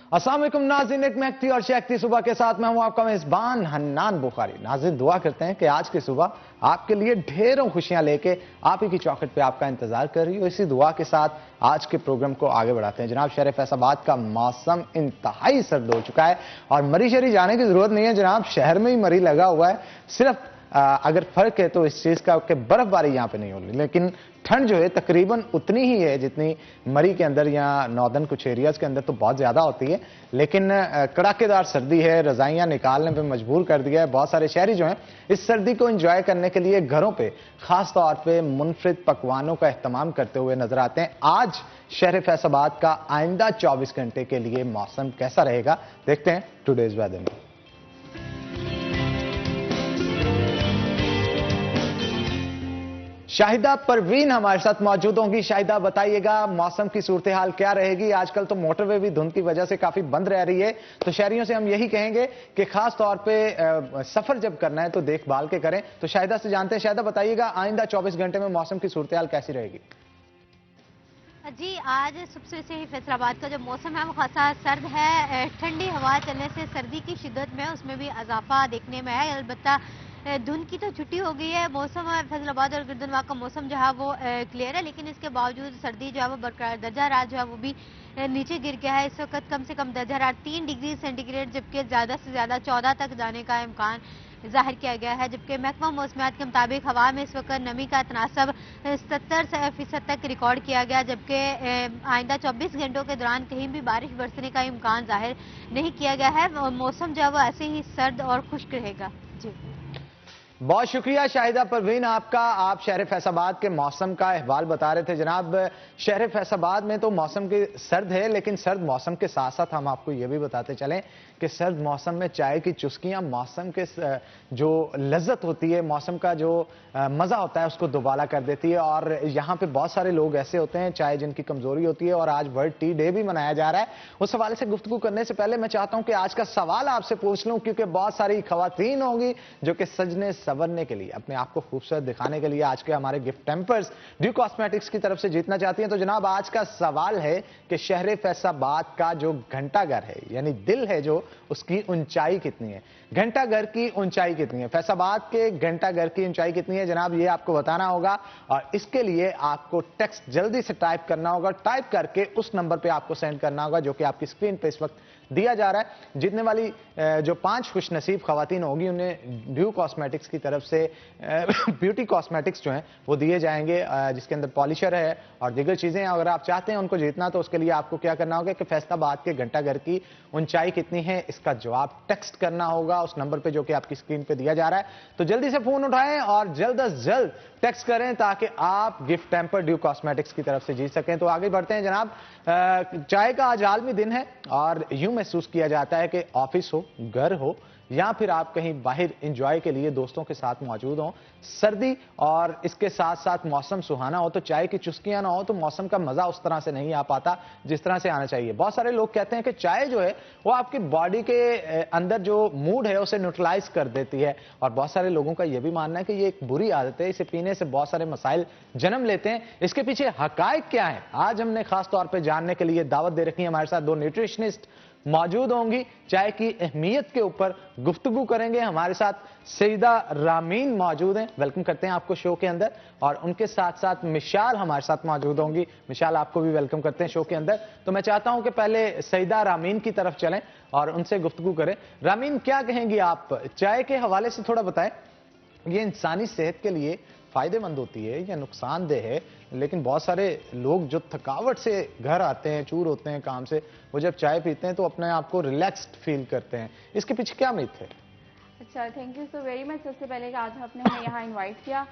अस्सलाम वालेकुम नाज़रीन, एक महकती और चहकती सुबह के साथ मैं हूं आपका मेजबान हन्नान बुखारी। नाज़रीन, दुआ करते हैं कि आज की सुबह आपके लिए ढेरों खुशियां लेके आप ही की चौखट पे आपका इंतजार कर रही हो। इसी दुआ के साथ आज के प्रोग्राम को आगे बढ़ाते हैं। जनाब, शहर फैसलाबाद का मौसम इंतहाई सर्द हो चुका है और मरी शरी जाने की जरूरत नहीं है जनाब, शहर में ही मरी लगा हुआ है। सिर्फ अगर फर्क है तो इस चीज का कि बर्फबारी यहां पे नहीं हो रही, लेकिन ठंड जो है तकरीबन उतनी ही है जितनी मरी के अंदर या नॉर्दर्न कुछ एरियाज के अंदर तो बहुत ज्यादा होती है। लेकिन कड़ाकेदार सर्दी है, रजाइयां निकालने पे मजबूर कर दिया है। बहुत सारे शहरी जो हैं इस सर्दी को एंजॉय करने के लिए घरों पे खास तौर पे मुनफरिद पकवानों का इस्तेमाल करते हुए नजर आते हैं। आज शहर फैसलाबाद का आइंदा 24 घंटे के लिए मौसम कैसा रहेगा, देखते हैं टुडेज वेदर में। शाहिदा परवीन हमारे साथ मौजूद होंगी। शाहिदा, बताइएगा मौसम की सूरत हाल क्या रहेगी? आजकल तो मोटरवे भी धुंध की वजह से काफी बंद रह रही है, तो शहरियों से हम यही कहेंगे कि खास तौर पे सफर जब करना है तो देखभाल के करें। तो शाहिदा से जानते हैं। शाहिदा, बताइएगा आइंदा 24 घंटे में मौसम की सूरत हाल कैसी रहेगी? जी, आज सुबह से ही फैसलाबाद का जो मौसम है वो खासा सर्द है। ठंडी हवा चलने से सर्दी की शिद्दत में उसमें भी इजाफा देखने में है। अलबत्ता धुंध की तो छुट्टी हो गई है। मौसम फैसलाबाद और गिरदनवाग का मौसम जो है वो क्लियर है, लेकिन इसके बावजूद सर्दी जो है वो बरकरार। दर्जा हरारत जो है वो भी नीचे गिर गया है। इस वक्त कम से कम दर्जा हरारत 3 डिग्री सेंटीग्रेड जबकि ज़्यादा से ज़्यादा 14 तक जाने का इम्कान जाहिर किया गया है। जबकि महकमा मौसमियात के मुताबिक हवा में इस वक्त नमी का तनासब 70% तक रिकॉर्ड किया गया, जबकि आइंदा 24 घंटों के दौरान कहीं भी बारिश बरसने का इम्कान जाहिर नहीं किया गया है। मौसम जो है वो ऐसे ही सर्द और खुश्क रहेगा। जी, बहुत शुक्रिया शाहिदा परवीन आपका। आप शहर फैसलाबाद के मौसम का अहवाल बता रहे थे। जनाब, शहर फैसलाबाद में तो मौसम के सर्द है, लेकिन सर्द मौसम के साथ साथ हम आपको यह भी बताते चलें कि सर्द मौसम में चाय की चुस्कियां मौसम के जो लज्जत होती है, मौसम का जो मजा होता है उसको दोबारा कर देती है। और यहाँ पे बहुत सारे लोग ऐसे होते हैं चाय जिनकी कमजोरी होती है, और आज वर्ल्ड टी डे भी मनाया जा रहा है। उस हवाले से गुफ्तगू करने से पहले मैं चाहता हूं कि आज का सवाल आपसे पूछ लूं, क्योंकि बहुत सारी खवातीन होंगी जो कि सजने संवरने के लिए, अपने आप को खूबसूरत दिखाने के लिए आज के हमारे गिफ्ट टेम्पर्स ड्यू कॉस्मेटिक्स की तरफ से जीतना चाहती हैं। तो जनाब, आज का सवाल है कि शहर फैसलाबाद का जो घंटाघर है, यानी दिल है जो, उसकी ऊंचाई कितनी है? घंटाघर की ऊंचाई कितनी है? फैसलाबाद के घंटाघर की ऊंचाई कितनी है जनाब, ये आपको बताना होगा। और इसके लिए आपको टेक्स्ट जल्दी से टाइप करना होगा। टाइप करके उस नंबर पे आपको सेंड करना होगा जो कि आपकी स्क्रीन पे इस वक्त दिया जा रहा है। जीतने वाली जो 5 खुशनसीब खवातीन होगी उन्हें ड्यू कॉस्मेटिक्स की तरफ से ब्यूटी कॉस्मेटिक्स जो हैं वो दिए जाएंगे, जिसके अंदर पॉलिशर है और दीगर चीजें हैं। अगर आप चाहते हैं उनको जीतना तो उसके लिए आपको क्या करना होगा कि फैसलाबाद के घंटाघर की ऊंचाई कितनी है इसका जवाब टेक्स्ट करना होगा उस नंबर पे जो कि आपकी स्क्रीन पे दिया जा रहा है। तो जल्दी से फोन उठाएं और जल्द अज जल्द टेक्स्ट करें ताकि आप गिफ्ट टेम्पर ड्यू कॉस्मेटिक्स की तरफ से जीत सकें। तो आगे बढ़ते हैं जनाब। चाय का आज आलमी दिन है और यूं महसूस किया जाता है कि ऑफिस हो, घर हो या फिर आप कहीं बाहर एंजॉय के लिए दोस्तों के साथ मौजूद हो, सर्दी और इसके साथ साथ मौसम सुहाना हो तो चाय की चुस्कियां ना हो तो मौसम का मजा उस तरह से नहीं आ पाता जिस तरह से आना चाहिए। बहुत सारे लोग कहते हैं कि चाय जो है वो आपकी बॉडी के अंदर जो मूड है उसे न्यूट्रलाइज कर देती है, और बहुत सारे लोगों का यह भी मानना है कि ये एक बुरी आदत है, इसे पीने से बहुत सारे मसाइल जन्म लेते हैं। इसके पीछे हकायक क्या है, आज हमने खास तौर पर जानने के लिए दावत दे रखी है। हमारे साथ 2 न्यूट्रिशनिस्ट मौजूद होंगी, चाय की अहमियत के ऊपर गुफ्तगू करेंगे। हमारे साथ सईदा रामीन मौजूद हैं, वेलकम करते हैं आपको शो के अंदर। और उनके साथ साथ मिशाल हमारे साथ मौजूद होंगी। मिशाल, आपको भी वेलकम करते हैं शो के अंदर। तो मैं चाहता हूं कि पहले सईदा रामीन की तरफ चलें और उनसे गुफ्तगू करें। रामीन, क्या कहेंगी आप, चाय के हवाले से थोड़ा बताएं। ये इंसानी सेहत के लिए फायदेमंद होती है या नुकसानदेह है? लेकिन बहुत सारे लोग जो थकावट से घर आते हैं, चूर होते हैं काम से, वो जब चाय पीते हैं तो अपने आप को रिलैक्स्ड फील करते हैं, इसके पीछे क्या मिथ है? अच्छा, thank you so very much. सबसे पहले आज आपने हमें यहाँ इनवाइट किया।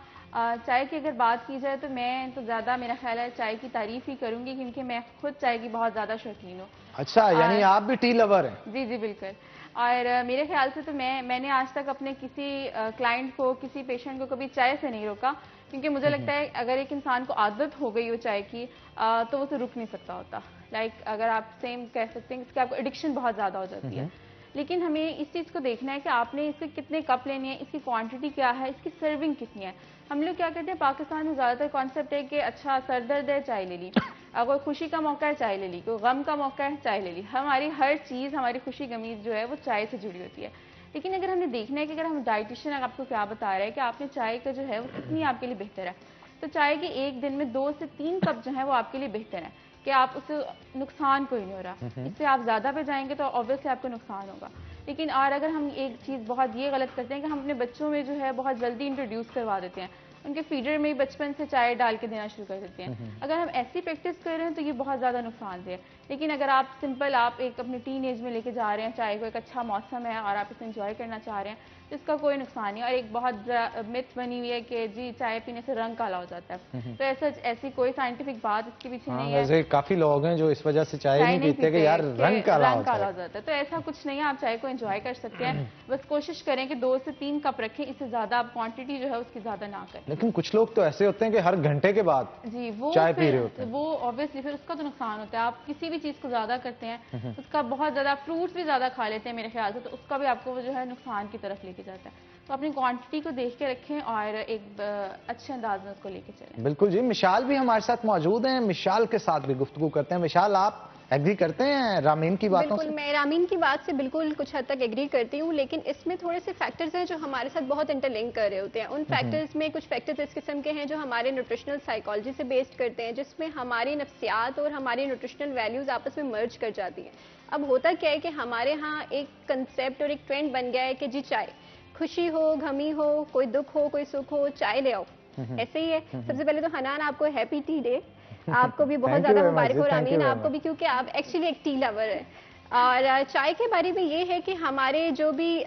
चाय की अगर बात की जाए तो मैं तो ज़्यादा, मेरा ख्याल है चाय की तारीफ ही करूँगी, क्योंकि मैं खुद चाय की बहुत ज़्यादा शौकीन हूँ। अच्छा, यानी आप भी टी लवर हैं? जी जी बिल्कुल। और मेरे ख्याल से तो मैंने आज तक अपने किसी क्लाइंट को, किसी पेशेंट को कभी चाय से नहीं रोका, क्योंकि मुझे लगता है अगर एक इंसान को आदत हो गई हो चाय की तो वो उसे रुक नहीं सकता होता। लाइक अगर आप सेम कह सकते हैं कि आपको एडिक्शन बहुत ज़्यादा हो जाती है। लेकिन हमें इस चीज़ को देखना है कि आपने इससे कितने कप लेने हैं, इसकी क्वांटिटी क्या है, इसकी सर्विंग कितनी है। हम लोग क्या करते हैं पाकिस्तान में ज़्यादातर कॉन्सेप्ट है कि अच्छा सर दर्द है चाय ले ली, अगर खुशी का मौका है चाय ले ली, कोई गम का मौका है चाय ले ली। हमारी हर चीज़, हमारी खुशी गमी जो है वो चाय से जुड़ी होती है। लेकिन अगर हमने देखना है कि अगर हम डाइटिशियन आपको क्या बता रहा है कि आपने चाय का जो है वो कितनी आपके लिए बेहतर है, तो चाय के एक दिन में 2 से 3 कप जो है वो आपके लिए बेहतर है कि आप उससे नुकसान कोई नहीं हो रहा। इससे आप ज़्यादा पे जाएंगे तो ऑब्वियसली आपको नुकसान होगा। लेकिन और अगर हम एक चीज़ बहुत ये गलत करते हैं कि हम अपने बच्चों में जो है बहुत जल्दी इंट्रोड्यूस करवा देते हैं, उनके फीडर में ही बचपन से चाय डाल के देना शुरू कर देते हैं। अगर हम ऐसी प्रैक्टिस कर रहे हैं तो ये बहुत ज़्यादा नुकसानदेह है। लेकिन अगर आप सिंपल आप एक अपने टीन एज में लेके जा रहे हैं चाय को, एक अच्छा मौसम है और आप इसे एंजॉय करना चाह रहे हैं, तो इसका कोई नुकसान नहीं। और एक बहुत मिथ बनी हुई है कि जी चाय पीने से रंग काला हो जाता है, तो ऐसी कोई साइंटिफिक बात इसके पीछे नहीं है। वैसे काफी लोग हैं जो इस वजह से चाय नहीं पीते कि यार रंग काला हो जाता है, तो ऐसा कुछ नहीं है। आप चाय को एंजॉय कर सकते हैं, बस कोशिश करें कि 2 से 3 कप रखें, इससे ज्यादा आप क्वांटिटी जो है उसकी ज्यादा ना करें। लेकिन कुछ लोग तो ऐसे होते हैं कि हर घंटे के बाद जी वो चाय पी रहे होते हैं, वो ऑब्वियसली फिर उसका तो नुकसान होता है। आप किसी भी चीज को ज्यादा करते हैं, उसका बहुत ज्यादा, फ्रूट्स भी ज्यादा खा लेते हैं मेरे ख्याल से, तो उसका भी आपको वो जो है नुकसान की तरफ लेके जाता है। तो अपनी क्वांटिटी को देख के रखें और एक अच्छे अंदाज में उसको लेके चलें। बिल्कुल जी। मिशाल भी हमारे साथ मौजूद हैं, मिशाल के साथ भी गुफ्तगू करते हैं। मिशाल, आप एग्री करते हैं रामीन की बातों से? बिल्कुल, मैं रामीन की बात से बिल्कुल कुछ हद तक एग्री करती हूँ, लेकिन इसमें थोड़े से फैक्टर्स हैं जो हमारे साथ बहुत इंटरलिंक कर रहे होते हैं। उन फैक्टर्स में कुछ फैक्टर्स इस किस्म के हैं जो हमारे न्यूट्रिशनल साइकोलॉजी से बेस्ड करते हैं, जिसमें हमारी नफ्सियात और हमारी न्यूट्रिशनल वैल्यूज आपस में मर्ज कर जाती हैं। अब होता क्या है कि हमारे यहाँ एक कंसेप्ट और एक ट्रेंड बन गया है कि जी चाय, खुशी हो, गमी हो, कोई दुख हो, कोई सुख हो, चाय ले आओ। ऐसे ही है। सबसे पहले तो हनान आपको हैप्पी टी डे, आपको भी बहुत ज्यादा मुबारक हो रामीन, आपको भी, क्योंकि आप एक्चुअली एक टी लवर है। और चाय के बारे में ये है कि हमारे जो भी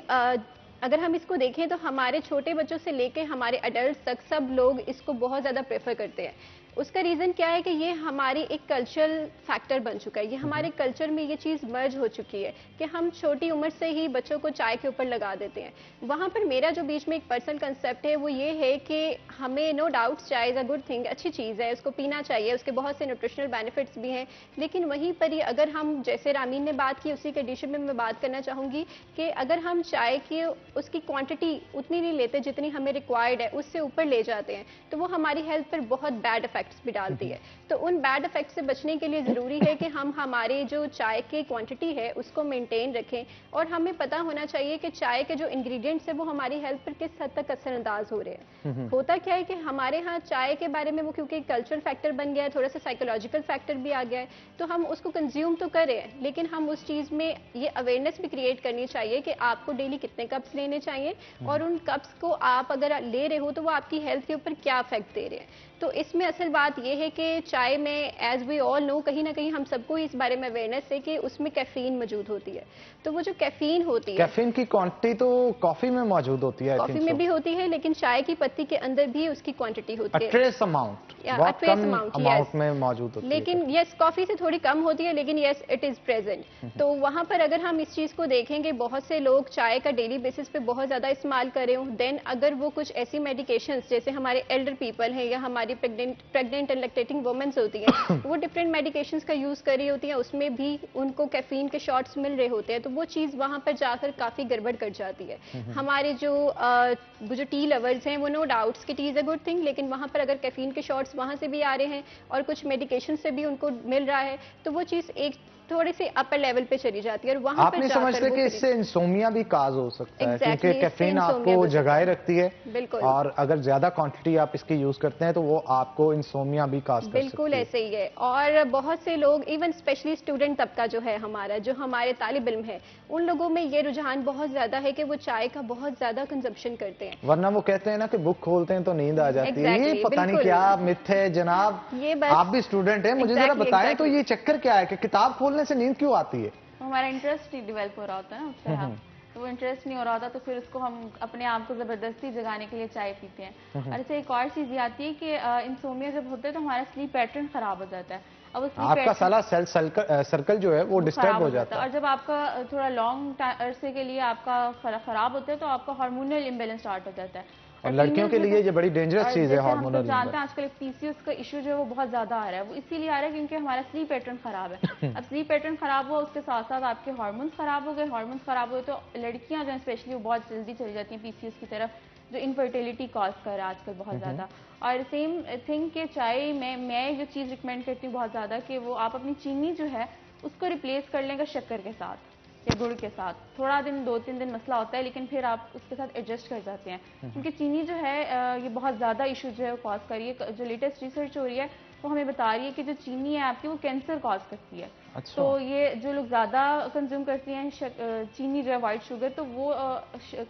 अगर हम इसको देखें तो हमारे छोटे बच्चों से लेके हमारे अडल्ट तक सब लोग इसको बहुत ज्यादा प्रेफर करते हैं। उसका रीजन क्या है कि ये हमारी एक कल्चरल फैक्टर बन चुका है, ये हमारे कल्चर में ये चीज मर्ज हो चुकी है कि हम छोटी उम्र से ही बच्चों को चाय के ऊपर लगा देते हैं। वहां पर मेरा जो बीच में एक पर्सनल कंसेप्ट है वो ये है कि हमें नो डाउट चाय इज अ गुड थिंग, अच्छी चीज है, उसको पीना चाहिए, उसके बहुत से न्यूट्रिशनल बेनिफिट्स भी हैं। लेकिन वहीं पर ही अगर हम, जैसे रामीन ने बात की, उसी के एडिशन में मैं बात करना चाहूंगी कि अगर हम चाय की उसकी क्वांटिटी उतनी नहीं लेते जितनी हमें रिक्वायर्ड है, उससे ऊपर ले जाते हैं, तो वो हमारी हेल्थ पर बहुत बैड इफेक्ट्स भी डालती है। तो उन बैड इफेक्ट से बचने के लिए जरूरी है कि हम हमारे जो चाय की क्वांटिटी है उसको मेंटेन रखें, और हमें पता होना चाहिए कि चाय के जो इंग्रेडिएंट्स है वो हमारी हेल्थ पर किस हद तक असरअंदाज हो रहे हैं। होता क्या है कि हमारे यहाँ चाय के बारे में वो क्योंकि कल्चरल फैक्टर बन गया है, थोड़ा सा साइकोलॉजिकल फैक्टर भी आ गया है, तो हम उसको कंज्यूम तो कर रहे हैं, लेकिन हम उस चीज में ये अवेयरनेस भी क्रिएट करनी चाहिए कि आपको डेली कितने कप्स लेने चाहिए, और उन कप्स को आप अगर ले रहे हो तो वो आपकी हेल्थ के ऊपर क्या इफेक्ट दे रहे हैं। तो इसमें असल बात यह है कि चाय में, एज वी ऑल नो, कहीं ना कहीं हम सबको इस बारे में अवेयरनेस है कि उसमें कैफीन मौजूद होती है। तो वो जो कैफीन होती है, कैफीन की क्वांटिटी तो कॉफी में मौजूद होती है, कॉफी में भी होती है, लेकिन चाय की पत्ती के अंदर भी उसकी क्वांटिटी होती है, ट्रेस अमाउंट, बहुत कम अमाउंट में मौजूद होती है। लेकिन यस, कॉफी से थोड़ी कम होती है, लेकिन यस इट इज प्रेजेंट। तो वहां पर अगर हम इस चीज को देखेंगे, बहुत से लोग चाय का डेली बेसिस पे बहुत ज्यादा इस्तेमाल कर रहे हो, देन अगर वो कुछ ऐसी मेडिकेशंस, जैसे हमारे एल्डर पीपल हैं या हमारी प्रेग्नेंट एंड लैक्टेटिंग वुमेन्स होती हैं, वो डिफरेंट मेडिकेशंस का यूज कर रही होती हैं, उसमें भी उनको कैफीन के शॉट्स मिल रहे होते हैं, तो वो चीज वहां पर जाकर काफी गड़बड़ कर जाती है। हमारे जो टी लवर्स हैं वो नो डाउट्स कि T is a good thing, लेकिन वहां पर अगर कैफीन के शॉट्स वहां से भी आ रहे हैं और कुछ मेडिकेशन से भी उनको मिल रहा है, तो वो चीज एक थोड़ी सी अपर लेवल पे चली जाती है। और वहां आप नहीं समझते कि इससे इंसोमिया भी काज हो सकता है? क्योंकि कैफीन आपको जगाए रखती है, बिल्कुल, और अगर ज्यादा क्वांटिटी आप इसकी यूज करते हैं तो वो आपको इंसोमिया भी काज कर सकती है। बिल्कुल ऐसे ही है। और बहुत से लोग, इवन स्पेशली स्टूडेंट तबका जो है हमारा, जो हमारे तालिब इल्म है, उन लोगों में ये रुझान बहुत ज्यादा है कि वो चाय का बहुत ज्यादा कंजप्शन करते हैं। वरना वो कहते हैं ना कि बुक खोलते हैं तो नींद आ जाती है। ये पता नहीं क्या मिथ है जनाब। ये आप भी स्टूडेंट हैं, मुझे जरा बताएं तो ये चक्कर क्या है कि किताब खोलने से नींद क्यों आती है? हमारा इंटरेस्ट ही डेवलप हो रहा होता है ना उससे, तो वो इंटरेस्ट नहीं हो रहा होता, तो फिर उसको हम अपने आप को जबरदस्ती जगाने के लिए चाय पीते हैं। और इससे एक और चीज ये आती है कि इंसोमिया जब होता है तो हमारा स्लीप पैटर्न खराब हो जाता है। अब आपका सारा सेल सर्कल जो है वो डिस्टर्ब हो जाता है, और जब आपका थोड़ा लॉन्ग अरसे के लिए आपका खराब होता है तो आपका हार्मोनल इम्बेलेंस स्टार्ट हो जाता है, और लड़कियों के लिए ये बड़ी डेंजरस चीज है हार्मोनल। जानते हैं आजकल पीसीओएस का इशू जो है वो बहुत ज्यादा आ रहा है, वो इसीलिए आ रहा है क्योंकि हमारा स्लीप पैटर्न खराब है। अब स्लीप पैटर्न खराब हुआ, उसके साथ साथ आपके हार्मोन्स खराब हो गए, हार्मोन्स खराब हुए तो लड़कियां जो है स्पेशली वो बहुत जल्दी चली जाती हैं पीसीओएस की तरफ, जो इनफर्टिलिटी कॉज कर रहा है आजकल बहुत ज़्यादा। और सेम थिंग के चाय में मैं जो चीज़ रिकमेंड करती हूँ बहुत ज़्यादा कि वो आप अपनी चीनी जो है उसको रिप्लेस कर लेंगे शक्कर के साथ या गुड़ के साथ। थोड़ा दिन 2-3 दिन मसला होता है लेकिन फिर आप उसके साथ एडजस्ट कर जाते हैं, क्योंकि चीनी जो है ये बहुत ज़्यादा इशू जो है कॉज कर रही है। जो लेटेस्ट रिसर्च हो रही है वो हमें बता रही है कि जो चीनी है आपकी वो कैंसर कॉज करती है। अच्छा। तो ये जो लोग ज़्यादा कंज्यूम करती हैं चीनी जो है वाइट शुगर, तो वो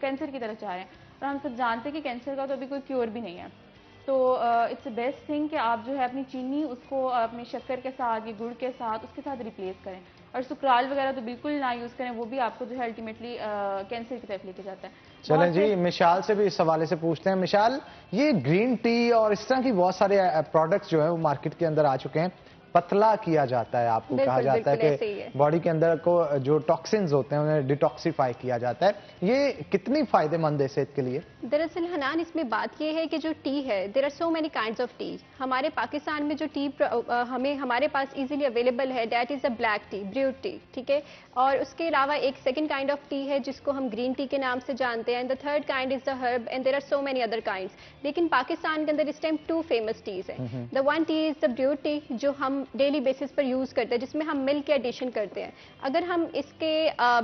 कैंसर की तरफ जा रहे हैं। और हम सब जानते हैं कि कैंसर का तो अभी कोई क्योर भी नहीं है। तो इट्स बेस्ट थिंग कि आप जो है अपनी चीनी उसको अपनी शक्कर के साथ या गुड़ के साथ उसके साथ रिप्लेस करें। और सुकराल वगैरह तो बिल्कुल ना यूज़ करें, वो भी आपको जो है अल्टीमेटली कैंसर की तरफ लेके जाता है। चलें जी, मिशाल से भी इस हवाले से पूछते हैं। मिशाल, ये ग्रीन टी और इस तरह की बहुत सारे प्रोडक्ट्स जो है वो मार्केट के अंदर आ चुके हैं, पतला किया जाता है, आपको कहा जाता है कि बॉडी के अंदर को जो टॉक्सिन्स होते हैं उन्हें डिटॉक्सिफाई किया जाता है, ये कितनी फायदेमंद है सेहत के लिए? दरअसल हनान, इसमें बात ये है कि जो टी है, there are so many kinds of tea. हमारे पाकिस्तान में जो टी हमारे पास इजीली अवेलेबल है, that is a black tea, brewed tea, ठीक है। और उसके अलावा एक सेकंड काइंड ऑफ टी है जिसको हम ग्रीन टी के नाम से जानते हैं, and the third kind is the herb, and there are so many other kinds. लेकिन पाकिस्तान के अंदर इस टाइम 2 फेमस टीज हैं। The one tea is the brewed tea, जो हम डेली बेसिस पर यूज करते हैं, जिसमें हम मिल्क के एडिशन करते हैं। अगर हम इसके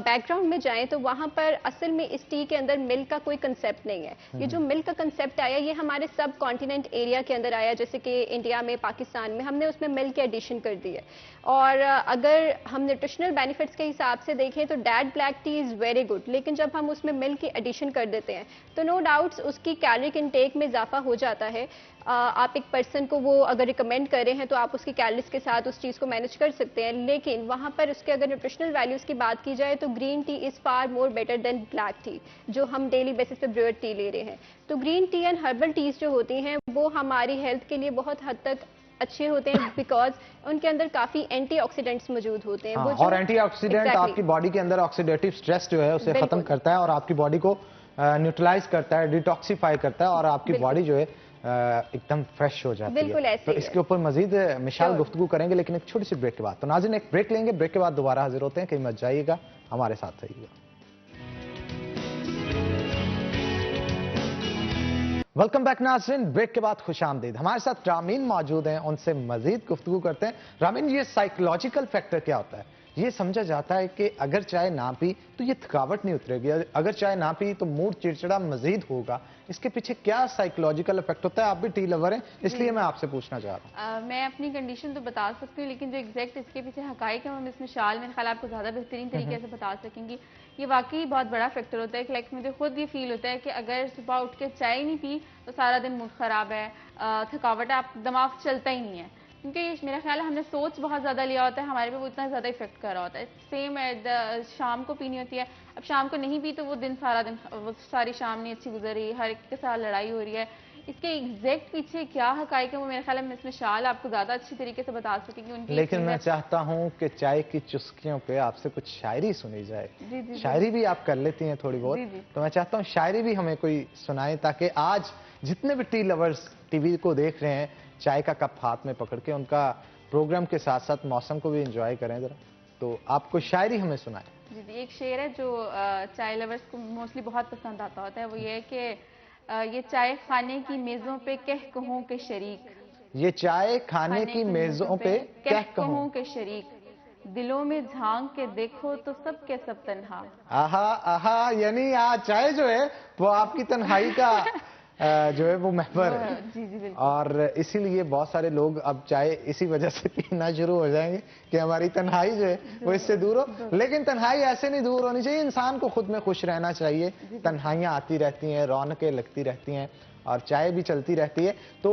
बैकग्राउंड में जाएं तो वहां पर असल में इस टी के अंदर मिल्क का कोई कंसेप्ट नहीं है। ये जो मिल्क का कंसेप्ट आया ये हमारे सब कॉन्टिनेंट एरिया के अंदर आया, जैसे कि इंडिया में, पाकिस्तान में हमने उसमें मिल्क के एडिशन कर दी है। और अगर हम न्यूट्रिशनल बेनिफिट्स के हिसाब से देखें तो dad black T is very good, लेकिन जब हम उसमें मिल्क की एडिशन कर देते हैं तो नो डाउट्स उसकी कैलोरिक इनटेक में इजाफा हो जाता है। आप एक पर्सन को वो अगर रिकमेंड कर रहे हैं तो आप उसकी कैलोरीज के साथ उस चीज़ को मैनेज कर सकते हैं, लेकिन वहाँ पर उसके अगर न्यूट्रिशनल वैल्यूज़ की बात की जाए तो green tea is far more better than black tea, जो हम डेली बेसिस पे ब्रूड टी ले रहे हैं। तो green tea and herbal teas जो होती हैं वो हमारी हेल्थ के लिए बहुत हद तक अच्छे होते हैं, बिकॉज उनके अंदर काफ़ी एंटीऑक्सीडेंट्स मौजूद होते हैं। हाँ, और एंटीऑक्सीडेंट आपकी बॉडी के अंदर ऑक्सीडेटिव स्ट्रेस जो है उसे खत्म करता है और आपकी बॉडी को न्यूट्रलाइज करता है, डिटॉक्सीफाई करता है और आपकी बॉडी जो है एकदम फ्रेश हो जाती है। तो इसके ऊपर मजीद मिशाल गुफ्तगू करेंगे, लेकिन एक छोटी सी ब्रेक के बाद। तो नाज़रीन, एक ब्रेक लेंगे, ब्रेक के बाद दोबारा हाजिर होते हैं। कहीं मत जाइएगा, हमारे साथ रहिएगा। वेलकम बैक नाज़रीन, ब्रेक के बाद खुशामदीद। हमारे साथ रामीन मौजूद हैं, उनसे मजीद गुफ्तगू करते हैं। रामीन, ये साइकोलॉजिकल फैक्टर क्या होता है? ये समझा जाता है कि अगर चाय ना पी तो ये थकावट नहीं उतरेगी, अगर चाय ना पी तो मूड चिड़चिड़ा मजीद होगा। इसके पीछे क्या साइकोलॉजिकल इफेक्ट होता है? आप भी टी लवर हैं, इसलिए मैं आपसे पूछना चाह रहा हूँ। मैं अपनी कंडीशन तो बता सकती हूँ, लेकिन जो एग्जैक्ट इसके पीछे हकाइक है हम इसमें शाल मेरे ख्याल आपको ज़्यादा बेहतरीन तरीके से बता सकेंगी। ये वाकई बहुत बड़ा फैक्टर होता है कि लाइक मुझे खुद ये फील होता है कि अगर सुबह उठ के चाय नहीं पी तो सारा दिन मूड ख़राब है, थकावट है, आप दिमाग चलता ही नहीं है, क्योंकि मेरा ख्याल है हमने सोच बहुत ज़्यादा लिया होता है, हमारे पे वो इतना ज़्यादा इफेक्ट कर रहा होता है। सेम शाम को पीनी होती है, अब शाम को नहीं पी तो वो दिन सारा दिन, वो सारी शाम नहीं अच्छी गुजर रही, हर एक के साथ लड़ाई हो रही है। इसके एग्जैक्ट पीछे क्या हकाइक है वो मेरे ख्याल है इसमें शाल आपको ज़्यादा अच्छी तरीके से बता सकेंगी उनकी। लेकिन मैं चाहता हूँ कि चाय की चुस्कियों पे आपसे कुछ शायरी सुनी जाए। जी, शायरी भी आप कर लेती हैं थोड़ी बहुत, तो मैं चाहता हूँ शायरी भी हमें कोई सुनाए, ताकि आज जितने भी टी लवर्स टीवी को देख रहे हैं चाय का कप हाथ में पकड़ के उनका प्रोग्राम के साथ साथ मौसम को भी एंजॉय करें जरा। तो आपको शायरी हमें सुनाए। जी, एक शेर है जो चाय लवर्स को मोस्टली बहुत पसंद आता होता है, वो ये है कि ये चाय खाने की मेज़ों पे कह कहूं के शरीक, ये चाय खाने की मेज़ों पे कह कहूं के शरीक, दिलों में झांक के देखो तो सब के सब तन्हा। आहा आहा, यानी आज चाय जो है वो आपकी तन्हाई का जो है वो महवर है। जी, और इसीलिए बहुत सारे लोग अब चाय इसी वजह से पीना शुरू हो जाएंगे कि हमारी तन्हाई जो है वो इससे दूर हो। लेकिन तन्हाई ऐसे नहीं दूर होनी चाहिए, इंसान को खुद में खुश रहना चाहिए। तन्हाइयाँ आती रहती हैं, रौनकें लगती रहती हैं और चाय भी चलती रहती है। तो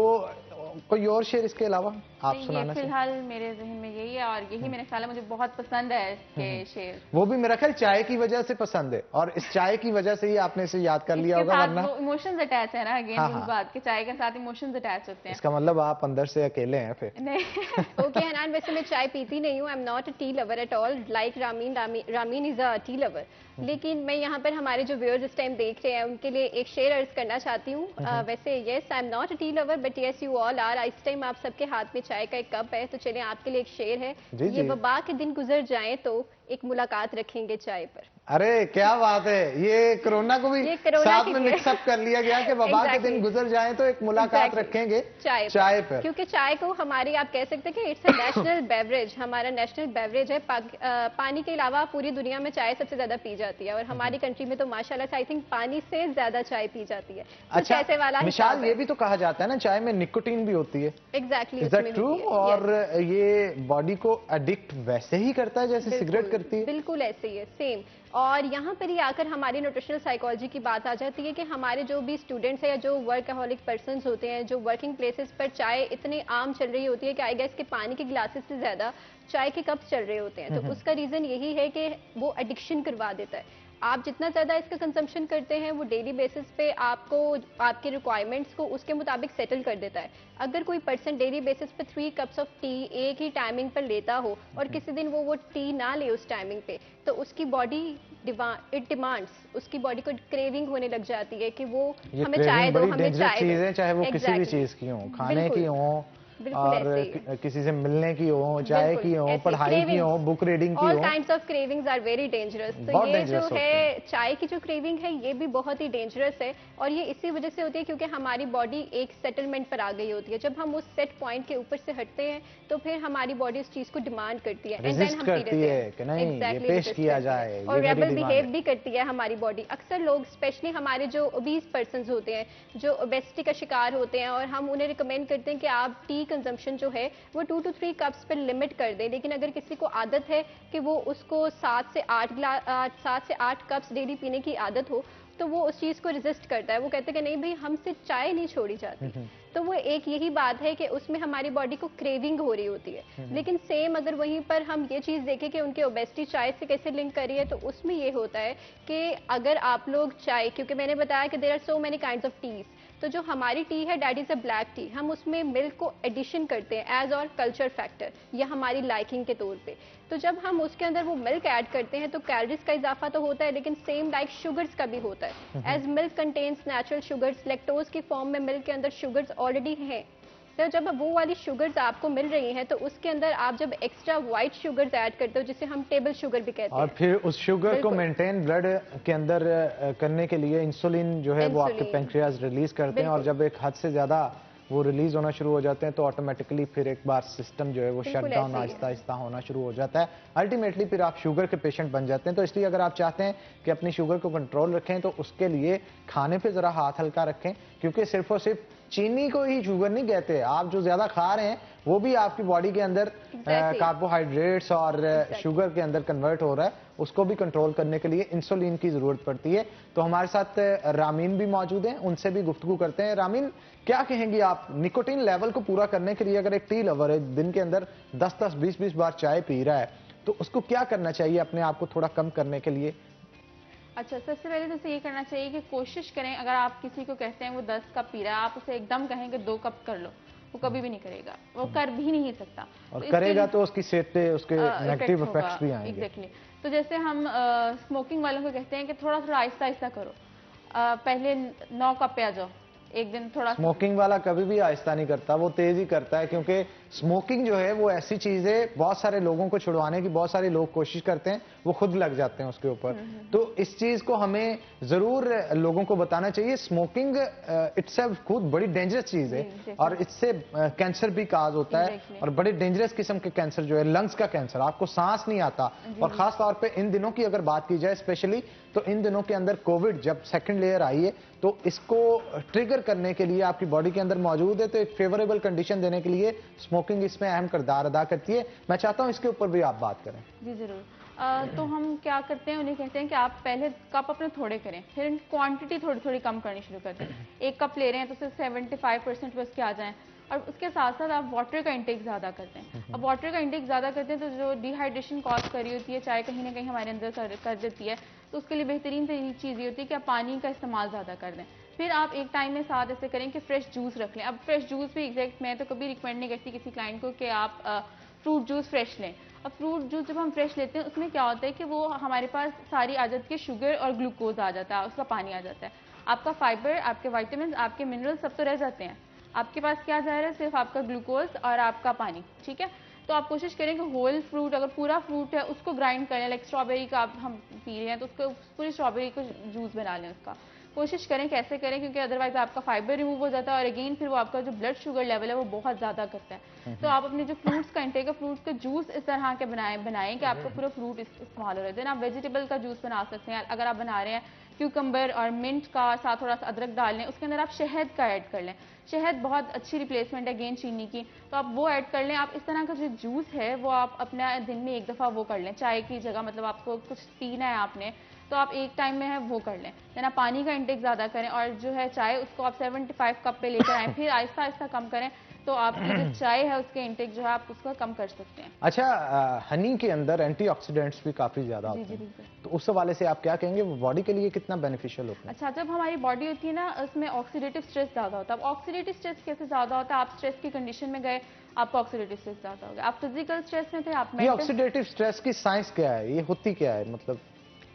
कोई और शेर इसके अलावा आप नहीं, सुनाना ये चाहिए। फिलहाल मेरे जहन में यही है, और यही मेरे ख्याल है मुझे बहुत पसंद है इसके शेर। वो भी मेरा ख्याल चाय की वजह से पसंद है, और इस चाय की वजह से ही आपने इसे याद कर लिया इसके होगा, साथ वरना वो इमोशंस अटैच है ना, अगेन हाँ, उस हाँ। बात के चाय के साथ इमोशंस अटैच होते हैं। इसका मतलब आप अंदर से अकेले हैं फिर। नहीं ओके हनान, वैसे मैं चाय पीती नहीं हूँ, आई am not a tea lover at all, like Ramin is a tea lover. लेकिन मैं यहाँ पर हमारे जो व्यूअर्स इस टाइम देख रहे हैं उनके लिए एक शेर अर्ज करना चाहती हूँ। वैसे yes, I am not a tea lover but yes you all are. इस टाइम आप सबके हाथ में चाय का एक कप है, तो चलिए आपके लिए एक शेर है। जी, ये जी। वबा के दिन गुजर जाएं तो एक मुलाकात रखेंगे चाय पर। अरे क्या बात है, ये कोरोना को भी ये कोरोना साथ के में लिए। मिक्सअप कर लिया गया कि वबा के दिन Exactly. गुजर जाए तो एक मुलाकात Exactly. रखेंगे चाय पर। क्योंकि चाय को हमारी, आप कह सकते हैं कि इट्स अ नेशनल बेवरेज, हमारा नेशनल बेवरेज है। पानी के अलावा पूरी दुनिया में चाय सबसे ज्यादा पी जाती है, और हमारी कंट्री में तो माशाल्लाह से आई थिंक पानी से ज्यादा चाय पी जाती है। अच्छा, ऐसे वाला मिसाल ये भी तो कहा जाता है ना, चाय में निकोटीन भी होती है। Exactly, is that true? और ये बॉडी को एडिक्ट वैसे ही करता है जैसे सिगरेट करती है? बिल्कुल ऐसे ही है, सेम। और यहाँ पर ही आकर हमारी न्यूट्रिशनल साइकोलॉजी की बात आ जाती है कि हमारे जो भी स्टूडेंट्स हैं या जो वर्कaholic पर्सन्स होते हैं, जो वर्किंग प्लेसेस पर चाय इतनी आम चल रही होती है कि आई गेस के पानी के ग्लासेस से ज्यादा चाय के कप्स चल रहे होते हैं। तो उसका रीजन यही है कि वो एडिक्शन करवा देता है। आप जितना ज़्यादा इसका कंजम्पशन करते हैं वो डेली बेसिस पे आपको आपके रिक्वायरमेंट्स को उसके मुताबिक सेटल कर देता है। अगर कोई पर्सन डेली बेसिस पे 3 कप्स ऑफ टी एक ही टाइमिंग पर लेता हो और किसी दिन वो टी ना ले उस टाइमिंग पे, तो उसकी बॉडी इट डिमांड्स, उसकी बॉडी को क्रेविंग होने लग जाती है कि वो हमें चाय दो, हमें चाय चीज है, दो। चाहे वो किसी भी चीज की हो, खाने की हो और किसी से मिलने की हो, चाय की हो, पढ़ाई की हो, बुक रीडिंग की हो। All kinds of cravings are very dangerous. तो ये जो है चाय की जो क्रेविंग है ये भी बहुत ही डेंजरस है, और ये इसी वजह से होती है क्योंकि हमारी बॉडी एक सेटलमेंट पर आ गई होती है। जब हम उस सेट पॉइंट के ऊपर से हटते हैं तो फिर हमारी बॉडी उस चीज को डिमांड करती है, एंड देन हम पी लेते हैं कि नहीं, ये पेश किया जाए, और रेबल बिहेव भी करती है हमारी बॉडी। अक्सर लोग, स्पेशली हमारे जो ओबीज पर्सन होते हैं, जो ओबेसिटी का शिकार होते हैं, और हम उन्हें रिकमेंड करते हैं कि आप टी कंजम्पशन जो है वो 2 to 3 कप्स पर लिमिट कर दें। लेकिन अगर किसी को आदत है कि वो उसको 7 से 8 कप्स डेली पीने की आदत हो, तो वो उस चीज को रेजिस्ट करता है। वो कहते हैं कि नहीं भाई, हमसे चाय नहीं छोड़ी जाती। तो वो एक यही बात है कि उसमें हमारी बॉडी को क्रेविंग हो रही होती है। लेकिन सेम अगर वहीं पर हम ये चीज देखें कि उनके ओबेसिटी चाय से कैसे लिंक करी है, तो उसमें ये होता है कि अगर आप लोग चाय, क्योंकि मैंने बताया कि there are so many kinds of teas, तो जो हमारी टी है that is a black tea, हम उसमें मिल्क को एडिशन करते हैं एज और कल्चर फैक्टर या हमारी लाइकिंग के तौर पे। तो जब हम उसके अंदर वो मिल्क ऐड करते हैं तो कैलोरीज का इजाफा तो होता है, लेकिन सेम लाइक शुगर्स का भी होता है। As milk contains natural sugars, lactose की फॉर्म में मिल्क के अंदर शुगर्स ऑलरेडी हैं। तो जब वो वाली शुगर्स आपको मिल रही हैं, तो उसके अंदर आप जब एक्स्ट्रा व्हाइट शुगर्स ऐड करते हो, जिसे हम टेबल शुगर भी कहते हैं, और फिर उस शुगर को मेंटेन ब्लड के अंदर करने के लिए इंसुलिन जो है वो आपके पैंक्रियाज रिलीज करते हैं, और जब एक हद से ज्यादा वो रिलीज होना शुरू हो जाते हैं तो ऑटोमेटिकली फिर एक बार सिस्टम जो है वो शट डाउन आहिस्ता आहिस्ता होना शुरू हो जाता है। अल्टीमेटली फिर आप शुगर के पेशेंट बन जाते हैं। तो इसलिए अगर आप चाहते हैं कि अपनी शुगर को कंट्रोल रखें तो उसके लिए खाने पे जरा हाथ हल्का रखें, क्योंकि सिर्फ और सिर्फ चीनी को ही शुगर नहीं कहते। आप जो ज्यादा खा रहे हैं वो भी आपकी बॉडी के अंदर कार्बोहाइड्रेट्स और शुगर के अंदर कन्वर्ट हो रहा है, उसको भी कंट्रोल करने के लिए इंसुलिन की जरूरत पड़ती है। तो हमारे साथ रामीन भी मौजूद हैं, उनसे भी गुफ्तगू करते हैं। रामीन, क्या कहेंगी आप, निकोटीन लेवल को पूरा करने के लिए अगर एक टी लवर है दिन के अंदर 10-10, 20-20 बार चाय पी रहा है, तो उसको क्या करना चाहिए अपने आप को थोड़ा कम करने के लिए? अच्छा, सबसे पहले तो ये करना चाहिए कि कोशिश करें, अगर आप किसी को कहते हैं वो 10 कप पी रहा है, आप उसे एकदम कहें कि 2 कप कर लो, वो कभी भी नहीं करेगा, वो कर भी नहीं सकता। और तो करेगा तो उसकी सेहत पे उसके नेगेटिव इफेक्ट्स भी आएंगे। एग्जैक्टली। तो जैसे हम स्मोकिंग वालों को कहते हैं कि थोड़ा थोड़ा आहिस्ता आहिस्ता करो, पहले 9 कप पे आ जाओ, एक दिन थोड़ा। स्मोकिंग वाला कभी भी आहिस्ता नहीं करता, वो तेज ही करता है, क्योंकि स्मोकिंग जो है वो ऐसी चीज है, बहुत सारे लोगों को छुड़वाने की बहुत सारे लोग कोशिश करते हैं, वो खुद लग जाते हैं उसके ऊपर। तो इस चीज को हमें जरूर लोगों को बताना चाहिए। स्मोकिंग इटसेल्फ खुद बड़ी डेंजरस चीज है, और इससे कैंसर भी काज होता है, और बड़े डेंजरस किस्म के कैंसर जो है, लंग्स का कैंसर, आपको सांस नहीं आता। और खास तौर पे इन दिनों की अगर बात की जाए स्पेशली, तो इन दिनों के अंदर कोविड जब सेकंड लेयर आई है, तो इसको ट्रिगर करने के लिए आपकी बॉडी के अंदर मौजूद है, तो एक फेवरेबल कंडीशन देने के लिए स्मोकिंग इसमें अहम किरदार अदा करती है। मैं चाहता हूं इसके ऊपर भी आप बात करें। जी जरूर। तो हम क्या करते हैं, उन्हें कहते हैं कि आप पहले कप अपने थोड़े करें, फिर क्वांटिटी थोड़ी थोड़ी कम करनी शुरू कर दें। 1 कप ले रहे हैं तो सिर्फ 75% बस के आ जाएं, और उसके साथ साथ आप वाटर का इंटेक ज़्यादा करते हैं। अब वाटर का इंटेक ज़्यादा करते हैं तो जो डिहाइड्रेशन कॉज कर रही होती है, चाय कहीं ना कहीं हमारे अंदर कर देती है, तो उसके लिए बेहतरीन चीज़ ये होती है कि आप पानी का इस्तेमाल ज़्यादा कर दें। फिर आप एक टाइम में साथ ऐसे करें कि फ्रेश जूस रख लें। अब फ्रेश जूस भी एग्जैक्ट मैं तो कभी रिकमेंड नहीं करती किसी क्लाइंट को कि आप फ्रूट जूस फ्रेश लें। अब फ्रूट जूस जब हम फ्रेश लेते हैं उसमें क्या होता है कि वो हमारे पास सारी आ जाती है शुगर और ग्लूकोज आ जाता है, उसका पानी आ जाता है, आपका फाइबर, आपके वाइटामिन, आपके मिनरल सब तो रह जाते हैं। आपके पास क्या जा रहा है? सिर्फ आपका ग्लूकोज और आपका पानी, ठीक है। तो आप कोशिश करें कि होल फ्रूट, अगर पूरा फ्रूट है उसको ग्राइंड करें, लाइक स्ट्रॉबेरी का आप हम पी रहे हैं तो उसको पूरी स्ट्रॉबेरी को जूस बना लें उसका। कोशिश करें कैसे करें, क्योंकि अदरवाइज आपका फाइबर रिमूव हो जाता है और अगेन फिर वो आपका जो ब्लड शुगर लेवल है वो बहुत ज़्यादा करता है। तो आप अपने जो फ्रूट्स का इंटेक है, फ्रूट्स का जूस इस तरह के बनाएं कि आपका पूरा फ्रूट इस्तेमाल हो रहा है। देन आप वेजिटेबल का जूस बना सकते हैं। अगर आप बना रहे हैं क्यूकम्बर और मिंट का, साथ थोड़ा सा अदरक डाल लें, उसके अंदर आप शहद का ऐड कर लें। शहद बहुत अच्छी रिप्लेसमेंट है गेन चीनी की, तो आप वो ऐड कर लें। आप इस तरह का जो जूस है वो आप अपना दिन में एक दफ़ा वो कर लें, चाय की जगह, मतलब आपको कुछ पीना है आपने तो आप एक टाइम में है वो कर लें। देन आप पानी का इंटेक ज़्यादा करें और जो है चाय उसको आप 75 कप पे लेकर आएँ, फिर आहिस्ता आहिस्ता कम करें तो आपकी जो चाय है उसके इंटेक जो है आप उसको कम कर सकते हैं। अच्छा, हनी के अंदर एंटीऑक्सीडेंट्स भी काफी ज्यादा जी होते जी हैं, बिल्कुल। तो उस हवाले से आप क्या कहेंगे, वो बॉडी के लिए कितना बेनिफिशियल होते हैं? अच्छा, जब हमारी बॉडी होती है ना उसमें ऑक्सीडेटिव स्ट्रेस ज़्यादा होता है। अब ऑक्सीडेटिव स्ट्रेस कैसे ज़्यादा होता है? आप स्ट्रेस की कंडीशन में गए, आपको ऑक्सीडेटिव स्ट्रेस ज़्यादा हो गया। आप फिजिकल स्ट्रेस में थे, आप ये मेंटल, ऑक्सीडेटिव स्ट्रेस की साइंस क्या है, ये होती क्या है मतलब?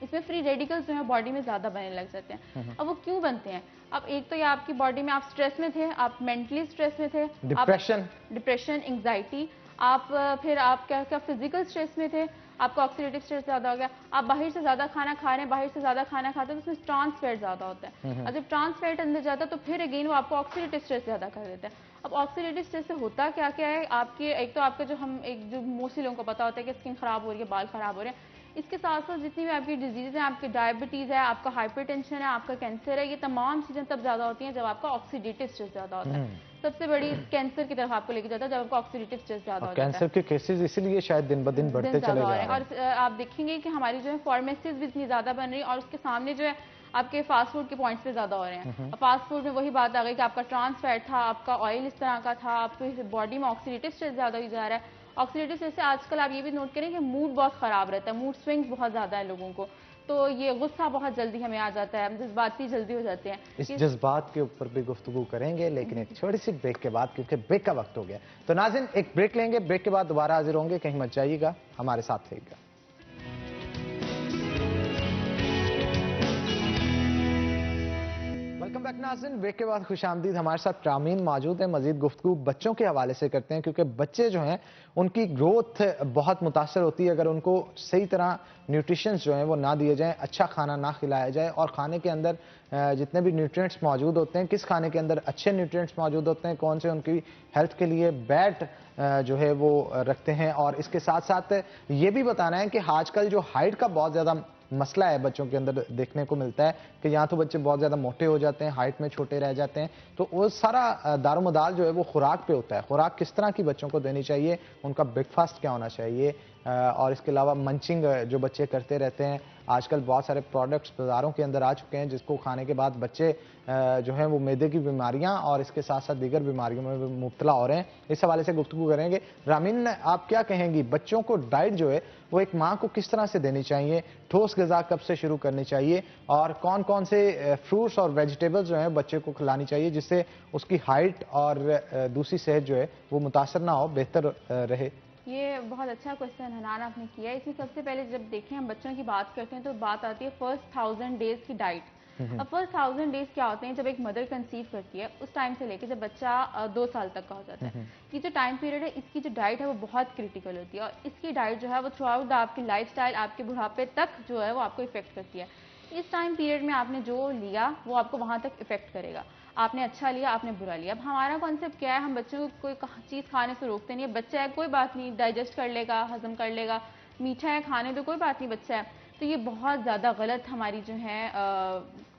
इसमें फ्री रेडिकल्स जो है बॉडी में ज़्यादा बनने लग जाते हैं। अब वो क्यों बनते हैं? अब एक तो ये आपकी बॉडी में आप स्ट्रेस में थे, आप मेंटली स्ट्रेस में थे, डिप्रेशन, एंग्जाइटी, आप फिर आप क्या क्या फिजिकल स्ट्रेस में थे, आपका ऑक्सीडेटिव स्ट्रेस ज़्यादा हो गया। आप बाहर से ज़्यादा खाना खा रहे हैं, बाहर से ज़्यादा खाना खाते हैं तो उसमें ट्रांस फैट ज़्यादा होता है, और जब ट्रांस फैट अंदर जाता है तो फिर अगेन वो आपको ऑक्सीडेटिव स्ट्रेस ज़्यादा कर देता है। अब ऑक्सीडेटिव स्ट्रेस से होता क्या क्या है आपके, एक तो आपका जो हम एक जो मोस्टली लोगों को पता होता है कि स्किन खराब हो रही है, बाल खराब हो रहे हैं, इसके साथ साथ जितनी भी आपकी डिजीज़ हैं, आपकी डायबिटीज़ है, आपका हाइपरटेंशन है, आपका कैंसर है, ये तमाम चीज़ें तब ज़्यादा होती हैं जब आपका ऑक्सीडेटिव स्ट्रेस ज़्यादा होता है। सबसे बड़ी कैंसर की तरफ आपको लेके जाता है जब आपका ऑक्सीडेटिव स्ट्रेस ज़्यादा हो जाता है। कैंसर के केसेस इसीलिए शायद दिन ब दिन बढ़ते चले जा रहे हैं। और आप देखेंगे कि हमारी जो है फार्मेसीज भी इतनी ज़्यादा बन रही है और उसके सामने जो है आपके फास्ट फूड के पॉइंट्स पे ज़्यादा हो रहे हैं। फास्ट फूड में वही बात आ गई कि आपका ट्रांस फैट था, आपका ऑयल इस तरह का था, आपकी बॉडी में ऑक्सीडेटिव स्ट्रेस ज़्यादा ही जा रहा है। ऑक्सीडेटिव स्ट्रेस से आजकल आप ये भी नोट करें कि मूड बहुत ख़राब रहता है, मूड स्विंग्स बहुत ज़्यादा है लोगों को, तो ये गुस्सा बहुत जल्दी हमें आ जाता है, हम जज्बाती जल्दी हो जाते हैं। इस जज्बात के ऊपर भी गुफ्तगू करेंगे, लेकिन एक छोटी सी ब्रेक के बाद, क्योंकि ब्रेक का वक्त हो गया। तो नाज़रीन एक ब्रेक लेंगे, ब्रेक के बाद दोबारा हाजिर होंगे, कहीं मत जाइएगा, हमारे साथ रहिएगा। वेलकम बैक नाज़रीन, ब्रेक के बाद खुशामदीद। हमारे साथ रामीन मौजूद है, मजीद गुफ्तगू बच्चों के हवाले से करते हैं, क्योंकि बच्चे जो हैं उनकी ग्रोथ बहुत मुतासर होती है अगर उनको सही तरह न्यूट्रिशंस जो हैं वो ना दिए जाएं, अच्छा खाना ना खिलाया जाए, और खाने के अंदर जितने भी न्यूट्रिएंट्स मौजूद होते हैं, किस खाने के अंदर अच्छे न्यूट्रिएंट्स मौजूद होते हैं, कौन से उनकी हेल्थ के लिए बैड जो है वो रखते हैं। और इसके साथ साथ ये भी बताना है कि आजकल जो हाइट का बहुत ज़्यादा मसला है बच्चों के अंदर देखने को मिलता है कि यहाँ तो बच्चे बहुत ज़्यादा मोटे हो जाते हैं, हाइट में छोटे रह जाते हैं, तो वो सारा दारोमदार जो है वो खुराक पे होता है। खुराक किस तरह की बच्चों को देनी चाहिए, उनका ब्रेकफास्ट क्या होना चाहिए, और इसके अलावा मंचिंग जो बच्चे करते रहते हैं, आजकल बहुत सारे प्रोडक्ट्स बाज़ारों के अंदर आ चुके हैं जिसको खाने के बाद बच्चे जो हैं वो मैदे की बीमारियां और इसके साथ साथ दीगर बीमारियों में भी मुब्तला हो रहे हैं। इस हवाले से गुफ्तगू करेंगे। रामीन, आप क्या कहेंगी, बच्चों को डाइट जो है वो एक माँ को किस तरह से देनी चाहिए, ठोस ग़िज़ा कब से शुरू करनी चाहिए, और कौन कौन से फ्रूट्स और वेजिटेबल्स जो हैं बच्चे को खिलानी चाहिए जिससे उसकी हाइट और दूसरी सेहत जो है वो मुतासर ना हो, बेहतर रहे? ये बहुत अच्छा क्वेश्चन हनान आपने किया है। इसमें सबसे पहले जब देखें हम बच्चों की बात करते हैं तो बात आती है फर्स्ट 1000 डेज की डाइट। अब फर्स्ट 1000 डेज क्या होते हैं? जब एक मदर कंसीव करती है उस टाइम से लेकर जब बच्चा 2 साल तक का हो जाता है, ये जो टाइम पीरियड है इसकी जो डाइट है वो बहुत क्रिटिकल होती है, और इसकी डाइट जो है वो थ्रू आउट आपकी लाइफस्टाइल, आपके बुढ़ापे तक जो है वो आपको इफेक्ट करती है। इस टाइम पीरियड में आपने जो लिया वो आपको वहाँ तक इफेक्ट करेगा। आपने अच्छा लिया, आपने बुरा लिया। अब हमारा कॉन्सेप्ट क्या है, हम बच्चों को कोई चीज़ खाने से रोकते नहीं है। बच्चा है, कोई बात नहीं, डाइजेस्ट कर लेगा, हजम कर लेगा, मीठा है खाने तो कोई बात नहीं, बच्चा है। तो ये बहुत ज़्यादा गलत हमारी जो है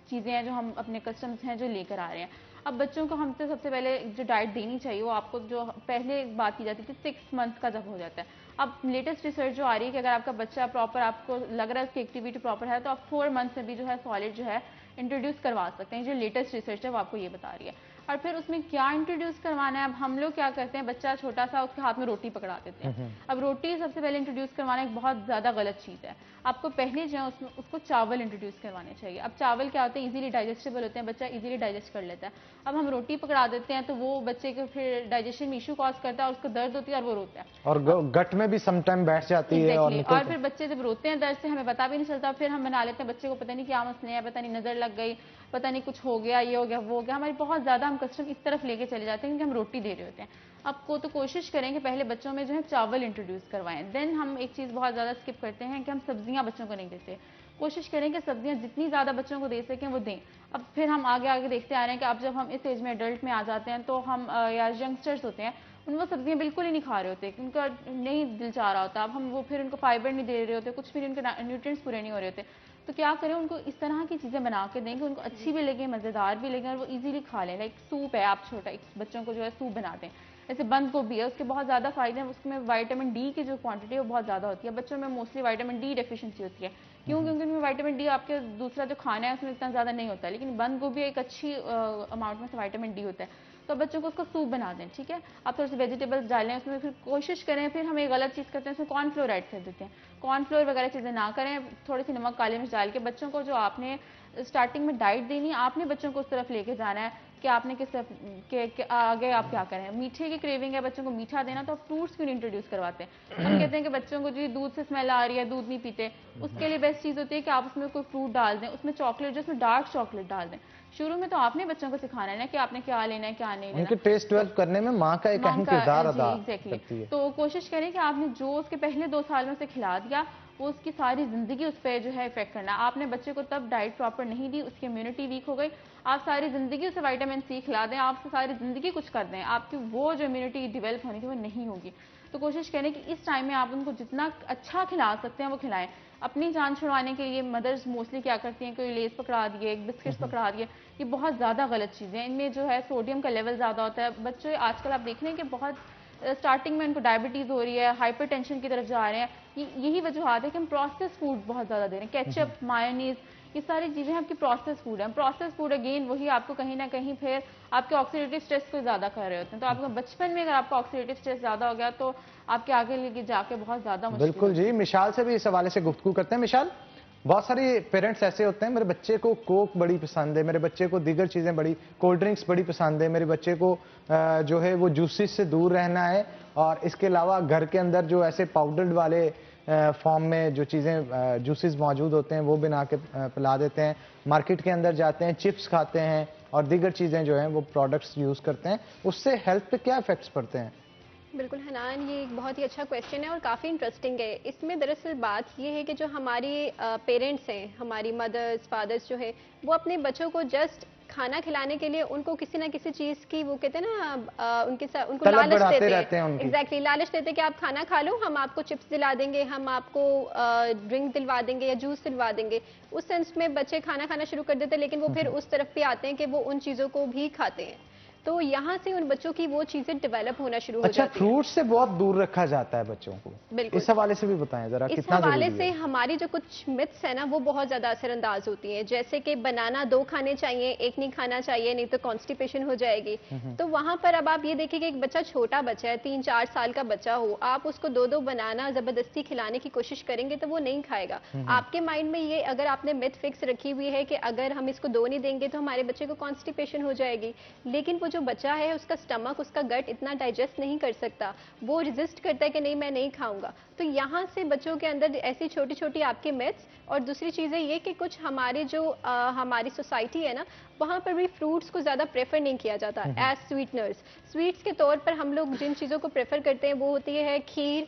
चीज़ें हैं जो हम अपने कस्टम्स हैं जो लेकर आ रहे हैं। अब बच्चों को हमसे सबसे पहले जो डाइट देनी चाहिए वो आपको, जो पहले बात की जाती थी 6 मंथ्स का जब हो जाता है, अब लेटेस्ट रिसर्च जो आ रही है कि अगर आपका बच्चा प्रॉपर, आपको लग रहा है उसकी एक्टिविटी प्रॉपर है, तो आप 4 मंथ्स में भी जो है सॉलिड जो है इंट्रोड्यूस करवा सकते हैं। जो लेटेस्ट रिसर्च है वो आपको ये बता रही है। और फिर उसमें क्या इंट्रोड्यूस करवाना है। अब हम लोग क्या करते हैं, बच्चा छोटा सा उसके हाथ में रोटी पकड़ा देते हैं। अब रोटी सबसे पहले इंट्रोड्यूस करवाना एक बहुत ज़्यादा गलत चीज़ है। आपको पहले जो है उसमें उसको चावल इंट्रोड्यूस करवाने चाहिए। अब चावल क्या होते हैं, इजीली डाइजेस्टेबल होते हैं, बच्चा इजीली डाइजेस्ट कर लेता है। अब हम रोटी पकड़ा देते हैं तो वो बच्चे को फिर डाइजेशन में इशू कॉज करता है और उसको दर्द होती है और वो रोता है और गट में भी समटाइम बैठ जाती है और और फिर बच्चे जब रोते हैं दर्द से हमें पता भी नहीं चलता, फिर हम बना लेते हैं बच्चे को पता नहीं क्या मसले हैं, पता नहीं नजर लग गई, पता नहीं कुछ हो गया, ये हो गया, वो हो गया। हमारी बहुत ज्यादा हम कस्टम इस तरफ लेके चले जाते हैं क्योंकि हम रोटी दे रहे होते हैं। आपको तो कोशिश करें कि पहले बच्चों में जो है चावल इंट्रोड्यूस करवाएं। देन हम एक चीज बहुत ज्यादा स्किप करते हैं कि हम सब्जियां बच्चों को नहीं देते। कोशिश करें कि सब्जियां जितनी ज्यादा बच्चों को दे सकें वो दें। अब फिर हम आगे आगे देखते आ रहे हैं कि अब जब हम इस एज में एडल्ट में आ जाते हैं तो हम या यंगस्टर्स होते हैं उनको सब्जियां बिल्कुल ही नहीं खा रहे होते, उनका नहीं दिल चाह रहा होता। अब हम वो फिर उनको फाइबर नहीं दे रहे होते, कुछ भी उनके न्यूट्रिएंट्स पूरे नहीं हो रहे होते। तो क्या करें, उनको इस तरह की चीज़ें बना के देंगे, उनको अच्छी भी लगे, मज़ेदार भी लगे और वो इजीली खा लें। लाइक सूप है, आप छोटा एक बच्चों को जो है सूप बना दें। जैसे बंद गोभी है, उसके बहुत ज़्यादा फायदे हैं, उसमें विटामिन डी की जो क्वांटिटी है वो बहुत ज़्यादा होती है। बच्चों में मोस्टली विटामिन डी डेफिशिएंसी होती है। क्यों? क्योंकि उनमें विटामिन डी आपके दूसरा जो खाना है उसमें इतना ज़्यादा नहीं होता, लेकिन बंद गोभी एक अच्छी अमाउंट में से विटामिन डी होता है। तो बच्चों को उसका सूप बना दें, ठीक है। आप थोड़े से वेजिटेबल्स डालें उसमें, फिर कोशिश करें, फिर हम एक गलत चीज़ करते हैं उसमें कॉर्नफ्लोर ऐड कर देते हैं। कॉर्नफ्लोर वगैरह चीज़ें ना करें, थोड़ी सी नमक काली मिर्च डाल के बच्चों को जो आपने स्टार्टिंग में डाइट देनी है, आपने बच्चों को उस तरफ लेके जाना है कि आपने किस तरफ के आगे आप क्या करें। मीठे की क्रेविंग है, बच्चों को मीठा देना, तो आप फ्रूट्स क्यों नहीं इंट्रोड्यूस करवाते हैं। हम कहते हैं कि बच्चों को जो दूध से स्मेल आ रही है, दूध नहीं पीते, उसके लिए बेस्ट चीज़ होती है कि आप उसमें कोई फ्रूट डाल दें, उसमें चॉकलेट, जो उसमें डार्क चॉकलेट डाल दें। शुरू में तो आपने बच्चों को सिखाना है ना कि आपने क्या लेना है क्या नहीं लेना। उनके टेस्ट डेवलप करने में माँ का एक अहम किरदार अदा करती है। तो कोशिश करें कि आपने जो उसके पहले 2 साल में उसे खिला दिया वो उसकी सारी जिंदगी उस पर जो है इफेक्ट करना। आपने बच्चे को तब डाइट प्रॉपर नहीं दी, उसकी इम्यूनिटी वीक हो गई, आप सारी जिंदगी उसे विटामिन सी खिला दें, आप सारी जिंदगी कुछ कर दें, आपकी वो जो इम्यूनिटी डेवलप होने की वो नहीं होगी। तो कोशिश करें कि इस टाइम में आप उनको जितना अच्छा खिला सकते हैं वो खिलाएं। अपनी जान छुड़वाने के लिए मदर्स मोस्टली क्या करती हैं, कोई लेस पकड़ा दिए, बिस्किट्स पकड़ा दिए, ये बहुत ज़्यादा गलत चीज़ें हैं। इनमें जो है सोडियम का लेवल ज़्यादा होता है। बच्चे आजकल आप देख रहे हैं कि बहुत स्टार्टिंग में उनको डायबिटीज़ हो रही है, हाइपरटेंशन की तरफ जा रहे हैं। यही वजूहत है कि हम प्रोसेस फूड बहुत ज़्यादा दे रहे हैं। केचप, मायोनीज़, ये सारी चीज़ें आपकी प्रोसेस फूड है। प्रोसेस फूड अगेन वही आपको कहीं ना कहीं फिर आपके ऑक्सीडेटिव स्ट्रेस को ज़्यादा कर रहे होते हैं। तो आपको बचपन में अगर आपका ऑक्सीडेटिव स्ट्रेस ज़्यादा हो गया तो आपके आगे लेके जाके बहुत ज़्यादा मुश्किल। बिल्कुल जी, मिशाल से भी इस हवाले से गुफ्तगू करते हैं। मिशाल, बहुत सारे पेरेंट्स ऐसे होते हैं, मेरे बच्चे को कोक बड़ी पसंद है, मेरे बच्चे को दीगर चीज़ें बड़ी, कोल्ड ड्रिंक्स बड़ी पसंद है, मेरे बच्चे को जो है वो जूसेस से दूर रहना है, और इसके अलावा घर के अंदर जो ऐसे पाउडर्ड वाले फॉर्म में जो चीज़ें जूसेस मौजूद होते हैं वो बना के पिला देते हैं। मार्केट के अंदर जाते हैं, चिप्स खाते हैं और दीगर चीज़ें जो हैं वो प्रोडक्ट्स यूज़ करते हैं, उससे हेल्थ पे क्या इफेक्ट्स पड़ते हैं? बिल्कुल हनान, ये एक बहुत ही अच्छा क्वेश्चन है और काफ़ी इंटरेस्टिंग है। इसमें दरअसल बात ये है कि जो हमारी पेरेंट्स हैं, हमारी मदर्स फादर्स जो है, वो अपने बच्चों को जस्ट खाना खिलाने के लिए उनको किसी ना किसी चीज़ की, वो कहते हैं ना, उनको लालच देते हैं। एग्जैक्टली, लालच देते हैं कि आप खाना खा लो, हम आपको चिप्स दिला देंगे, हम आपको ड्रिंक दिलवा देंगे या जूस दिलवा देंगे। उस सेंस में बच्चे खाना खाना शुरू कर देते हैं, लेकिन वो फिर उस तरफ भी आते हैं कि वो उन चीज़ों को भी खाते हैं। तो यहाँ से उन बच्चों की वो चीजें डेवलप होना शुरू हो जाती है। अच्छा, फ्रूट से बहुत दूर रखा जाता है बच्चों को, बिल्कुल। इस हवाले से भी बताएं जरा, कितना इस हवाले से हमारी जो कुछ मिथ्स है ना वो बहुत ज्यादा असरअंदाज होती हैं। जैसे कि बनाना 2 खाने चाहिए, 1 नहीं खाना चाहिए, नहीं तो कॉन्स्टिपेशन हो जाएगी। तो वहां पर अब आप ये देखिए कि एक बच्चा, छोटा बच्चा है, 3-4 साल का बच्चा हो, आप उसको 2-2 बनाना जबरदस्ती खिलाने की कोशिश करेंगे तो वो नहीं खाएगा। आपके माइंड में ये अगर आपने मिथ फिक्स रखी हुई है कि अगर हम इसको 2 नहीं देंगे तो हमारे बच्चे को कॉन्स्टिपेशन हो जाएगी, लेकिन वो जो बच्चा है उसका स्टमक, उसका गट इतना डाइजेस्ट नहीं कर सकता, वो रेजिस्ट करता है कि नहीं मैं नहीं खाऊंगा। तो यहाँ से बच्चों के अंदर ऐसी छोटी छोटी आपके मिथ्स। और दूसरी चीज़ है ये कि कुछ हमारे जो हमारी सोसाइटी है ना, वहाँ पर भी फ्रूट्स को ज़्यादा प्रेफर नहीं किया जाता एज स्वीटनर्स। स्वीट्स के तौर पर हम लोग जिन चीज़ों को प्रेफर करते हैं वो होती है खीर,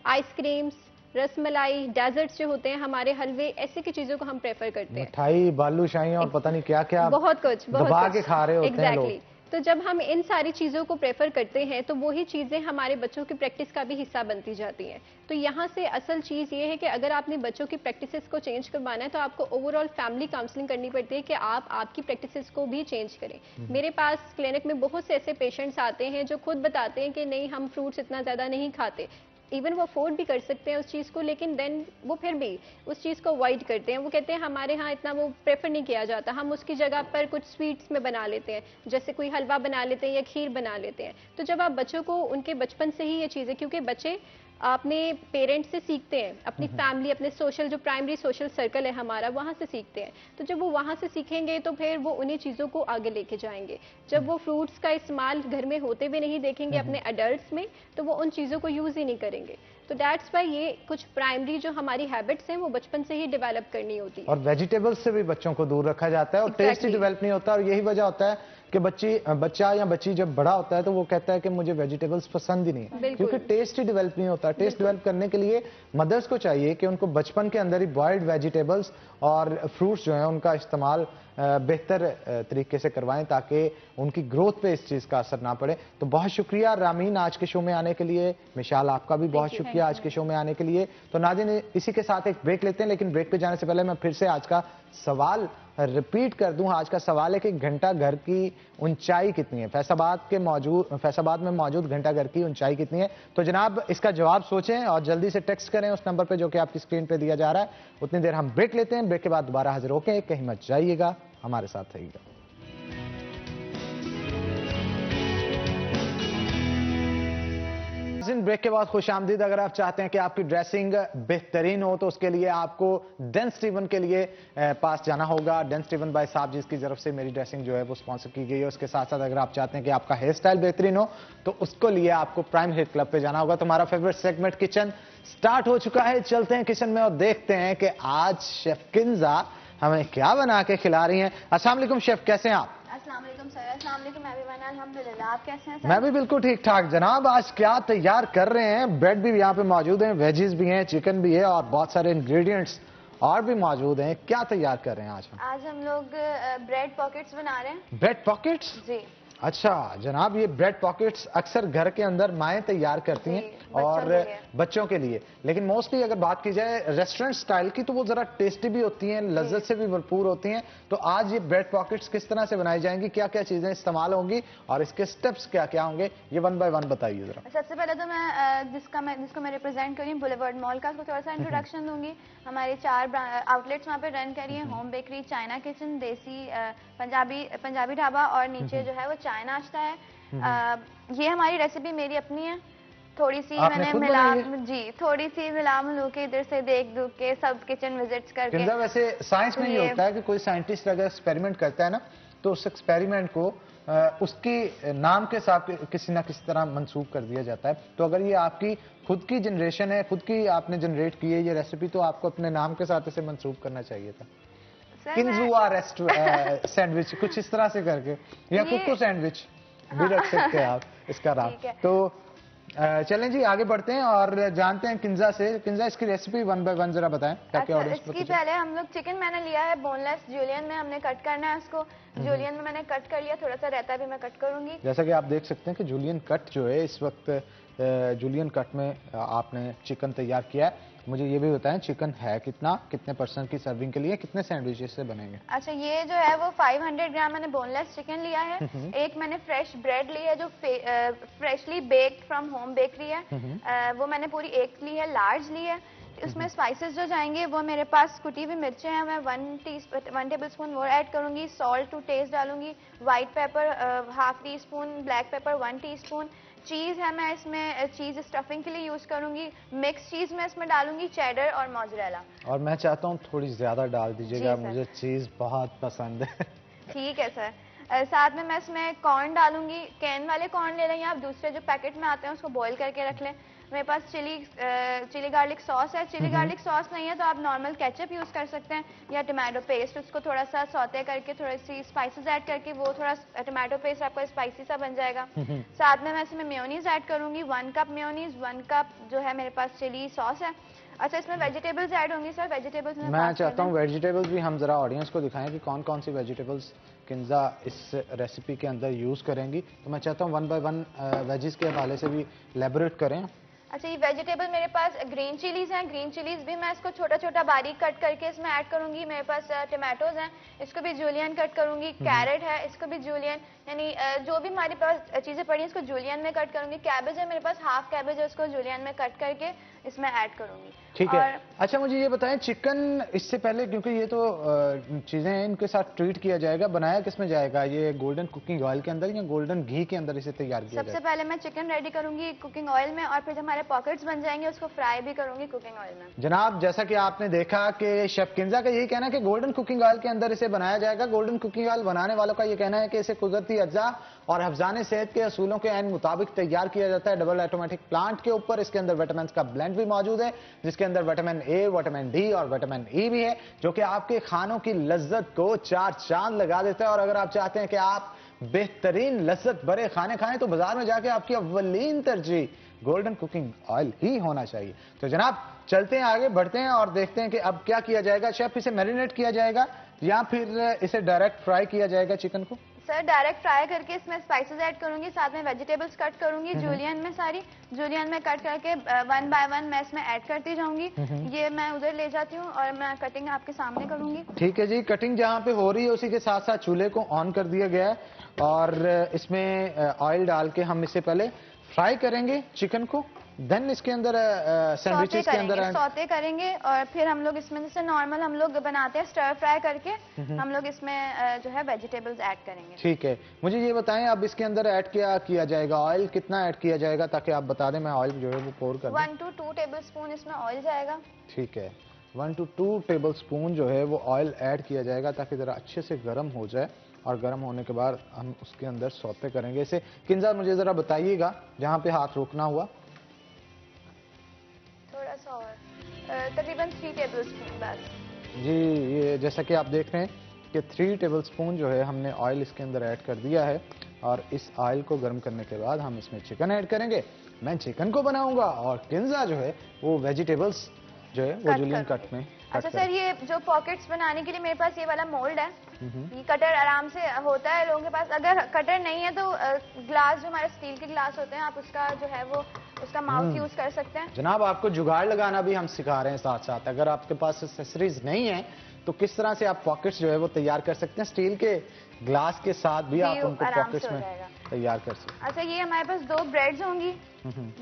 आइसक्रीम्स, रसमलाई, डेजर्ट्स जो होते हैं हमारे, हलवे, ऐसे की चीजों को हम प्रेफर करते हैं। मिठाई, बालूशाही और पता नहीं क्या क्या बहुत कुछ दबा के खा रहे होते हैं लोग। तो जब हम इन सारी चीज़ों को प्रेफर करते हैं तो वही चीज़ें हमारे बच्चों की प्रैक्टिस का भी हिस्सा बनती जाती हैं। तो यहाँ से असल चीज़ ये है कि अगर आपने बच्चों की प्रैक्टिसेस को चेंज करवाना है तो आपको ओवरऑल फैमिली काउंसलिंग करनी पड़ती है कि आप आपकी प्रैक्टिसेस को भी चेंज करें। मेरे पास क्लिनिक में बहुत से ऐसे पेशेंट्स आते हैं जो खुद बताते हैं कि नहीं, हम फ्रूट्स इतना ज़्यादा नहीं खाते। इवन वो अफोर्ड भी कर सकते हैं उस चीज़ को, लेकिन देन वो फिर भी उस चीज़ को अवॉइड करते हैं। वो कहते हैं हमारे यहाँ इतना वो प्रेफर नहीं किया जाता, हम उसकी जगह पर कुछ स्वीट्स में बना लेते हैं, जैसे कोई हलवा बना लेते हैं या खीर बना लेते हैं। तो जब आप बच्चों को उनके बचपन से ही ये चीज़ें, क्योंकि बच्चे अपने पेरेंट्स से सीखते हैं, अपनी फैमिली, अपने सोशल जो प्राइमरी सोशल सर्कल है हमारा, वहाँ से सीखते हैं। तो जब वो वहाँ से सीखेंगे तो फिर वो उन्हीं चीज़ों को आगे लेके जाएंगे। जब वो फ्रूट्स का इस्तेमाल घर में होते हुए नहीं देखेंगे अपने अडल्ट्स में, तो वो उन चीज़ों को यूज़ ही नहीं करेंगे। तो दैट्स वाई ये कुछ प्राइमरी जो हमारी हैबिट्स हैं वो बचपन से ही डेवलप करनी होती है। और वेजिटेबल्स से भी बच्चों को दूर रखा जाता है और टेस्ट ही डेवलप नहीं होता। और यही वजह होता है कि बच्चा या बच्ची जब बड़ा होता है तो वो कहता है कि मुझे वेजिटेबल्स पसंद ही नहीं है, क्योंकि टेस्ट ही डेवलप नहीं होता। टेस्ट डेवलप करने के लिए मदर्स को चाहिए कि उनको बचपन के अंदर ही बॉइल्ड वेजिटेबल्स और फ्रूट्स जो है उनका इस्तेमाल बेहतर तरीके से करवाएं ताकि उनकी ग्रोथ पे इस चीज़ का असर ना पड़े। तो बहुत शुक्रिया रामीन आज के शो में आने के लिए। मिशाल आपका भी बहुत शुक्रिया आज के शो में आने के लिए। तो नाज़रीन इसी के साथ एक ब्रेक लेते हैं, लेकिन ब्रेक पे जाने से पहले मैं फिर से आज का सवाल रिपीट कर दूं। आज का सवाल है कि घंटा घर की ऊंचाई कितनी है? फैसलाबाद में मौजूद घंटा घर की ऊंचाई कितनी है? तो जनाब इसका जवाब सोचें और जल्दी से टेक्स्ट करें उस नंबर पे जो कि आपकी स्क्रीन पे दिया जा रहा है। उतनी देर हम ब्रेक लेते हैं, ब्रेक के बाद दोबारा हाजिर होके कहीं मत जाइएगा, हमारे साथ रहिएगा। ब्रेक के बाद खुश आमदीद। अगर आप चाहते हैं कि आपकी ड्रेसिंग बेहतरीन हो तो उसके लिए आपको डेन स्टीवन के लिए पास जाना होगा। डेन स्टीवन भाई साहब जिसकी तरफ से मेरी ड्रेसिंग जो है वो स्पॉन्सर की गई है। उसके साथ साथ अगर आप चाहते हैं कि आपका हेयर स्टाइल बेहतरीन हो तो उसको लिए आपको प्राइम हेयर क्लब पे जाना होगा। तो हमारा फेवरेट सेगमेंट किचन स्टार्ट हो चुका है। चलते हैं किचन में और देखते हैं कि आज शेफ किंजा हमें क्या बना के खिला रही हैं। अस्सलाम वालेकुम शेफ, कैसे हैं आप? अस्सलाम वालेकुम सर। अस्सलाम वालेकुम, मैं भी बना अल्हम्दुलिल्लाह। आप कैसे हैं सर? मैं भी बिल्कुल ठीक ठाक जनाब। आज क्या तैयार कर रहे हैं? ब्रेड भी यहाँ पे मौजूद हैं, वेजीज भी हैं, चिकन भी है और बहुत सारे इंग्रेडिएंट्स और भी मौजूद हैं। क्या तैयार कर रहे हैं आज हम? आज हम लोग ब्रेड पॉकेट्स बना रहे हैं। Bread pockets? जी अच्छा जनाब, ये ब्रेड पॉकेट्स अक्सर घर के अंदर माएँ तैयार करती हैं और बच्चों के लिए, लेकिन मोस्टली अगर बात की जाए रेस्टोरेंट स्टाइल की तो वो जरा टेस्टी भी होती हैं, लज्जत से भी भरपूर होती हैं। तो आज ये ब्रेड पॉकेट्स किस तरह से बनाई जाएंगी, क्या क्या चीजें इस्तेमाल होंगी और इसके स्टेप्स क्या क्या होंगे, ये वन बाय वन बताइए जरा। सबसे पहले तो मैं जिसको मैं रिप्रेजेंट कर रही हूँ बुलेवर्ड मॉल का, उसको थोड़ा सा इंट्रोडक्शन दूंगी। हमारे 4 आउटलेट्स वहाँ पे रन करिए, होम बेकरी, चाइना किचन, देसी पंजाबी ढाबा और नीचे जो है वो चाय नाश्ता है। ये हमारी रेसिपी मेरी अपनी है, थोड़ी सी मैंने थोड़ी सी मिला मिलू के इधर से देख दुख के सब किचन विजिट्स करके। वैसे साइंस में ये होता है कि कोई साइंटिस्ट अगर एक्सपेरिमेंट करता है ना तो उस एक्सपेरिमेंट को उसके नाम के साथ किसी ना किसी तरह मंसूब कर दिया जाता है। तो अगर ये आपकी खुद की जनरेशन है, खुद की आपने जनरेट की है ये रेसिपी, तो आपको अपने नाम के साथ इसे मंसूब करना चाहिए था। किंजुआ सैंडविच कुछ इस तरह से करके, या कुक्कू सैंडविच भी रख सकते हैं आप इसका नाम। तो चलें जी आगे बढ़ते हैं और जानते हैं किंजा से। किंजा इसकी रेसिपी वन बाय वन जरा बताएं ताकि ऑडियंस को। इसकी पहले हम लोग चिकन मैंने लिया है बोनलेस, जूलियन में हमने कट करना है उसको। जूलियन में मैंने कट कर लिया, थोड़ा सा रहता भी मैं कट करूंगी। जैसा कि आप देख सकते हैं कि जूलियन कट जो है इस वक्त जूलियन कट में आपने चिकन तैयार किया है। मुझे ये भी बताएं चिकन है कितने पर्सन की सर्विंग के लिए, कितने सैंडविचेस से बनेंगे? अच्छा, ये जो है वो 500 ग्राम मैंने बोनलेस चिकन लिया है। एक मैंने फ्रेश ब्रेड ली है जो freshly baked from home bakery है, वो मैंने पूरी एक ली है, लार्ज ली है। उसमें स्पाइसेस जो जाएंगे वो मेरे पास कुटी हुई मिर्चें हैं, मैं 1 टेबल स्पून वो ऐड करूंगी। सॉल्ट टू टेस्ट डालूंगी, white pepper ½ teaspoon, black pepper 1 teaspoon. चीज़ है मैं इसमें चीज़ स्टफिंग के लिए यूज़ करूंगी। मिक्स चीज़ मैं इसमें डालूंगी, चेडर और मोज़रेला। और मैं चाहता हूँ थोड़ी ज़्यादा डाल दीजिएगा, मुझे चीज़ बहुत पसंद है। ठीक है सर। साथ में मैं इसमें कॉर्न डालूंगी। कैन वाले कॉर्न ले लें या आप दूसरे जो पैकेट में आते हैं उसको बॉईल करके रख लें। मेरे पास चिली गार्लिक सॉस है। चिली गार्लिक सॉस नहीं है तो आप नॉर्मल केचप यूज़ कर सकते हैं या टमाटो पेस्ट। उसको थोड़ा सा सौते करके थोड़ी सी स्पाइसेस ऐड करके वो थोड़ा टमाटो पेस्ट आपका स्पाइसी सा बन जाएगा। साथ में मैं इसमें मेयोनीज ऐड करूंगी, 1 कप मेयोनीज, 1 कप जो है मेरे पास चिली सॉस है। अच्छा, इसमें वेजिटेबल्स ऐड होंगी सर। वेजिटेबल्स मैं चाहता हूँ वेजिटेबल्स भी हम जरा ऑडियंस को दिखाएं कि कौन कौन सी वेजिटेबल्स किंजा इस रेसिपी के अंदर यूज़ करेंगी। तो मैं चाहता हूँ 1 बाय 1 वेजिस के हवाले से भी एलैबोरेट करें। अच्छा, ये वेजिटेबल मेरे पास ग्रीन चिलीज हैं। ग्रीन चिलीज भी मैं इसको छोटा छोटा बारीक कट करके इसमें ऐड करूंगी। मेरे पास टमाटोज हैं, इसको भी जूलियन कट करूंगी। कैरेट है, इसको भी जूलियन, यानी जो भी हमारे पास चीजें पड़ी हैं इसको जूलियन में कट करूंगी। कैबेज है मेरे पास, हाफ कैबेज है, उसको जूलियन में कट करके इसमें ऐड करूंगी। ठीक है। अच्छा मुझे ये बताएं, चिकन इससे पहले, क्योंकि ये तो चीजें हैं, इनके साथ ट्रीट किया जाएगा, बनाया किसमें जाएगा? ये गोल्डन कुकिंग ऑयल के अंदर या गोल्डन घी के अंदर इसे तैयार किया जाएगा? सबसे पहले मैं चिकन रेडी करूंगी कुकिंग ऑयल में, और फिर जब हमारे पॉकेट्स बन जाएंगे उसको फ्राई भी करूंगी कुकिंग ऑयल में। जनाब, जैसा कि आपने देखा कि शेफ किंजा का यही कहना है कि गोल्डन कुकिंग ऑयल के अंदर इसे बनाया जाएगा। गोल्डन कुकिंग ऑयल बनाने वालों का यह कहना है कि इसे कुदरती अज्जा और हफ्जाने सेहत के असूलों के ऐन मुताबिक तैयार किया जाता है, डबल ऑटोमेटिक प्लांट के ऊपर। इसके अंदर विटामिन का ब्लेंड भी मौजूद है, जिसके अंदर विटामिन ए, विटामिन डी और विटामिन ई भी है, जो कि आपके खानों की लज्जत को चार चांद लगा देता है। और अगर आप चाहते हैं कि आप बेहतरीन लज्जत भरे खाने खाएं तो बाजार में जाके आपकी अव्वलीन तरजीह गोल्डन कुकिंग ऑयल ही होना चाहिए। तो जनाब चलते हैं आगे, बढ़ते हैं और देखते हैं कि अब क्या किया जाएगा। शेफ, इसे मैरिनेट किया जाएगा या फिर इसे डायरेक्ट फ्राई किया जाएगा चिकन को? सर, डायरेक्ट फ्राई करके इसमें स्पाइसेस ऐड करूंगी, साथ में वेजिटेबल्स कट करूंगी जूलियन में, सारी जूलियन में कट करके 1 बाय 1 मैं इसमें ऐड करती जाऊंगी। ये मैं उधर ले जाती हूँ और मैं कटिंग आपके सामने करूंगी। ठीक है जी, कटिंग जहां पे हो रही है उसी के साथ साथ चूल्हे को ऑन कर दिया गया है और इसमें ऑयल डाल के हम इससे पहले फ्राई करेंगे चिकन को, देन इसके अंदर सैंडविचेस के अंदर सौते करेंगे और फिर हम लोग इसमें जैसे नॉर्मल हम लोग बनाते हैं स्टर फ्राई करके, हम लोग इसमें जो है वेजिटेबल्स ऐड करेंगे। ठीक है, मुझे ये बताएं अब इसके अंदर ऐड क्या किया जाएगा? ऑयल कितना ऐड किया जाएगा ताकि आप बता दें, मैं ऑयल जो है वो पोर कर दूं। 1 to 2 टेबल स्पून इसमें ऑयल जाएगा। ठीक है, 1 to 2 टेबल स्पून जो है वो ऑयल ऐड किया जाएगा ताकि जरा अच्छे से गर्म हो जाए, और गर्म होने के बाद हम उसके अंदर सौते करेंगे इसे। किंजा मुझे जरा बताइएगा जहां पे हाथ रोकना हुआ। थोड़ा सा और तकरीबन 3 टेबल स्पून बस। जी, ये जैसा कि आप देख रहे हैं कि 3 टेबल स्पून जो है हमने ऑयल इसके अंदर ऐड कर दिया है, और इस ऑयल को गर्म करने के बाद हम इसमें चिकन ऐड करेंगे। मैं चिकन को बनाऊंगा और किंजा जो है वो वेजिटेबल्स जो है वो जूलियन कट में। अच्छा सर, ये जो पॉकेट्स बनाने के लिए मेरे पास ये वाला मोल्ड है, ये कटर आराम से होता है लोगों के पास। अगर कटर नहीं है तो ग्लास, जो हमारे स्टील के ग्लास होते हैं, आप उसका जो है वो उसका माउथ यूज कर सकते हैं। जनाब, आपको जुगाड़ लगाना भी हम सिखा रहे हैं साथ साथ। अगर आपके पास एक्सेसरीज नहीं है तो किस तरह से आप पॉकेट्स जो है वो तैयार कर सकते हैं। स्टील के ग्लास के साथ भी आप उनको पॉकेट्स में तैयार कर सकते हैं। अच्छा, ये हमारे पास 2 ब्रेड्स होंगी,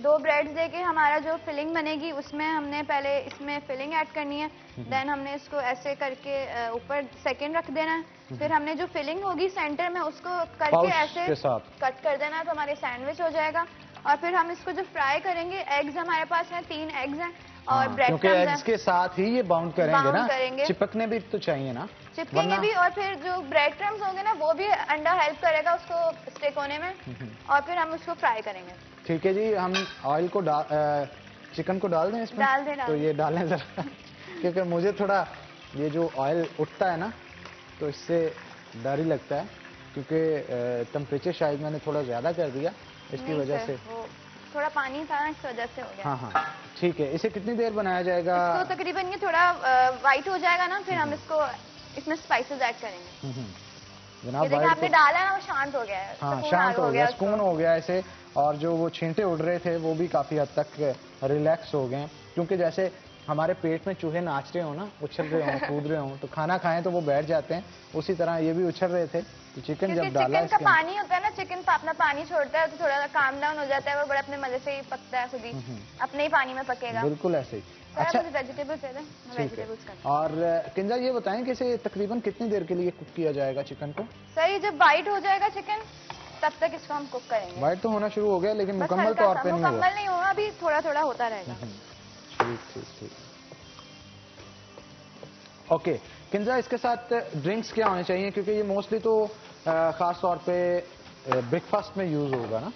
2 ब्रेड्स देके हमारा जो फिलिंग बनेगी उसमें हमने पहले इसमें फिलिंग ऐड करनी है, देन हमने इसको ऐसे करके ऊपर सेकंड रख देना है, फिर हमने जो फिलिंग होगी सेंटर में उसको करके ऐसे कट कर देना है, तो हमारे सैंडविच हो जाएगा। और फिर हम इसको जो फ्राई करेंगे, एग्स हमारे पास हैं 3 एग्स हैं और ब्रेड क्योंकि एग्स के साथ ही ये बाउंड करेंगे ना, करेंगे। चिपकने भी तो चाहिए ना, चिपकेंगे भी, और फिर जो ब्रेड क्रम्स होंगे ना वो भी अंडा हेल्प करेगा उसको स्टिक होने में, और फिर हम उसको फ्राई करेंगे। ठीक है जी, हम ऑयल को चिकन को डाल दें इसमें? डाल दें। तो ये डालें जरा क्योंकि मुझे थोड़ा ये जो ऑयल उठता है ना तो इससे डर ही लगता है, क्योंकि टेम्परेचर शायद मैंने थोड़ा ज्यादा कर दिया, इसकी वजह से थोड़ा पानी था ना, इस वजह से हो गया। हाँ हाँ, ठीक है। इसे कितनी देर बनाया जाएगा? इसको तकरीबन ये थोड़ा वाइट हो जाएगा ना, फिर हम इसको इसमें स्पाइसेस ऐड करेंगे। जनाब, ये आपने डाला ना वो शांत हो गया है। हाँ, शांत हो गया, सुकून हो गया इसे, और जो वो छींटे उड़ रहे थे वो भी काफी हद तक रिलैक्स हो गए, क्योंकि जैसे हमारे पेट में चूहे नाच रहे हो ना, उछल रहे हो, कूद रहे हो, तो खाना खाएं तो वो बैठ जाते हैं, उसी तरह ये भी उछल रहे थे। तो चिकन जब डाला चिकन का पानी होता है ना, चिकन अपना पानी छोड़ता है तो थोड़ा काम डाउन हो जाता है, वो बड़ा अपने मजे से ही पकता है, खुद ही अपने ही पानी में पकेगा। बिल्कुल ऐसे ही। अच्छा, वेजिटेबल्स दे दें, वेजिटेबल्स का। और किंजा ये बताएं कि इसे तकरीबन कितनी देर के लिए कुक किया जाएगा चिकन को? सर, ये जब वाइट हो जाएगा चिकन तब तक इसको हम कुक करेंगे। वाइट तो होना शुरू हो गया लेकिन मुकम्मल तौर पे नहीं हुआ। मुकम्मल नहीं हुआ, अभी थोड़ा थोड़ा होता रहेगा। ठीक ठीक ठीक, ओके। किंजा, इसके साथ ड्रिंक्स क्या होने चाहिए, क्योंकि ये मोस्टली तो खास तौर पे ब्रेकफास्ट में यूज होगा ना?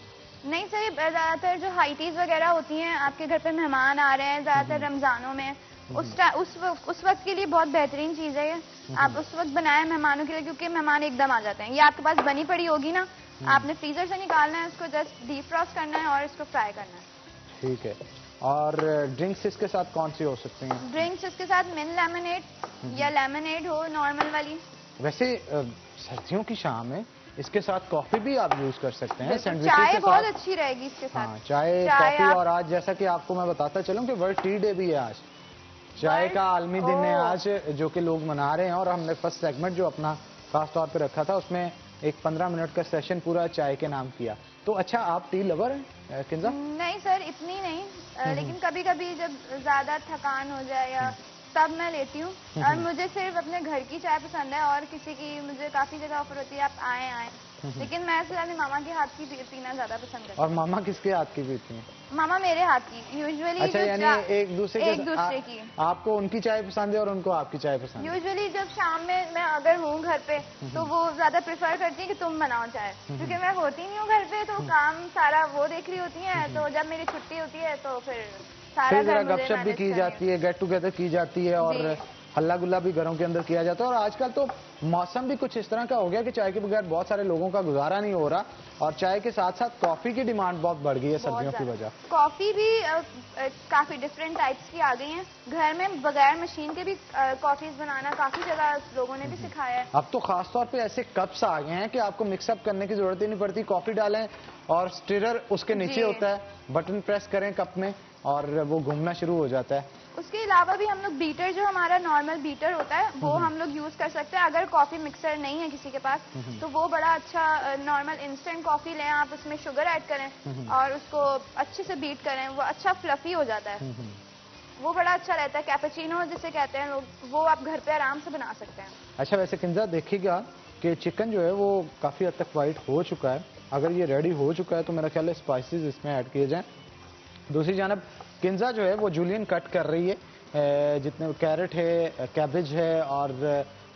नहीं सर, ज्यादातर जो हाइटीज वगैरह होती हैं, आपके घर पे मेहमान आ रहे हैं ज्यादातर रमजानों में, उस वक्त के लिए बहुत बेहतरीन चीज है ये। आप उस वक्त बनाए मेहमानों के लिए, क्योंकि मेहमान एकदम आ जाते हैं। ये आपके पास बनी पड़ी होगी ना, आपने फ्रीजर से निकालना है, उसको जस्ट डीप फ्रॉस्ट करना है और इसको फ्राई करना है। ठीक है। और ड्रिंक्स इसके साथ कौन सी हो सकती हैं? ड्रिंक्स इसके साथ मिन लेमनेड या लेमनेड हो, नॉर्मल वाली। वैसे सर्दियों की शाम में इसके साथ कॉफी भी आप यूज कर सकते हैं सैंडविचेस चाय के बहुत साथ। अच्छी रहेगी इसके साथ। हाँ, चाय चाय कॉफी। आप- और आज जैसा कि आपको मैं बताता चलूं कि वर्ल्ड टी डे भी है आज, चाय का आलमी दिन है आज, जो कि लोग मना रहे हैं। और हमने फर्स्ट सेगमेंट जो अपना खास तौर पे रखा था उसमें एक 15 मिनट का सेशन पूरा चाय के नाम किया। तो अच्छा, आप टी लवर हैं किंजा? नहीं सर, इतनी नहीं, लेकिन कभी कभी जब ज्यादा थकान हो जाए या तब मैं लेती हूँ। और मुझे सिर्फ अपने घर की चाय पसंद है, और किसी की मुझे काफी जगह ऑफर होती है आप आए। लेकिन मैं फिलहाल मामा के हाथ की पीना ज्यादा पसंद करती हूँ। और मामा किसके हाथ की पीती हैं? मामा मेरे हाथ की यूजुअली। अच्छा, यानी एक दूसरे की। आपको उनकी चाय पसंद है और उनको आपकी चाय पसंद है? यूजुअली जब शाम में मैं अगर हूँ घर पे तो वो ज्यादा प्रेफर करती है कि तुम बनाओ चाय, क्योंकि मैं होती नहीं हूँ घर पे, तो काम सारा वो देख रही होती है। तो जब मेरी छुट्टी होती है तो फिर सारा जरा घर मुझे गपशप भी मैनेज की करनी जाती है, गेट टुगेदर की जाती है, और जी। हल्ला गुल्ला भी घरों के अंदर किया जाता है। और आजकल तो मौसम भी कुछ इस तरह का हो गया कि चाय के बगैर बहुत सारे लोगों का गुजारा नहीं हो रहा, और चाय के साथ साथ कॉफी की डिमांड बहुत बढ़ गई है सर्दियों की वजह। कॉफी भी काफी डिफरेंट टाइप्स की आ गई हैं। घर में बगैर मशीन के भी कॉफीज बनाना काफी जगह लोगों ने भी सिखाया है। अब तो खास तौर पे ऐसे कप्स आ गए हैं कि आपको मिक्सअप करने की जरूरत ही नहीं पड़ती, कॉफी डालें और स्टिरर उसके नीचे होता है, बटन प्रेस करें कप में और वो घूमना शुरू हो जाता है। उसके अलावा भी हम लोग बीटर, जो हमारा नॉर्मल बीटर होता है, वो हम लोग यूज कर सकते हैं। अगर कॉफी मिक्सर नहीं है किसी के पास तो वो बड़ा अच्छा नॉर्मल इंस्टेंट कॉफी लें आप, उसमें शुगर ऐड करें और उसको अच्छे से बीट करें, वो अच्छा फ्लफी हो जाता है। वो बड़ा अच्छा रहता है। कैपेचिनो जिसे कहते हैं लोग, वो आप घर पे आराम से बना सकते हैं। अच्छा, वैसे किंजा देखिएगा कि चिकन जो है वो काफी हद तक वाइट हो चुका है। अगर ये रेडी हो चुका है तो मेरा ख्याल है स्पाइसेस इसमें ऐड किए जाएं। दूसरी जानब किंजा जो है वो जूलियन कट कर रही है, जितने कैरेट है, कैबेज है और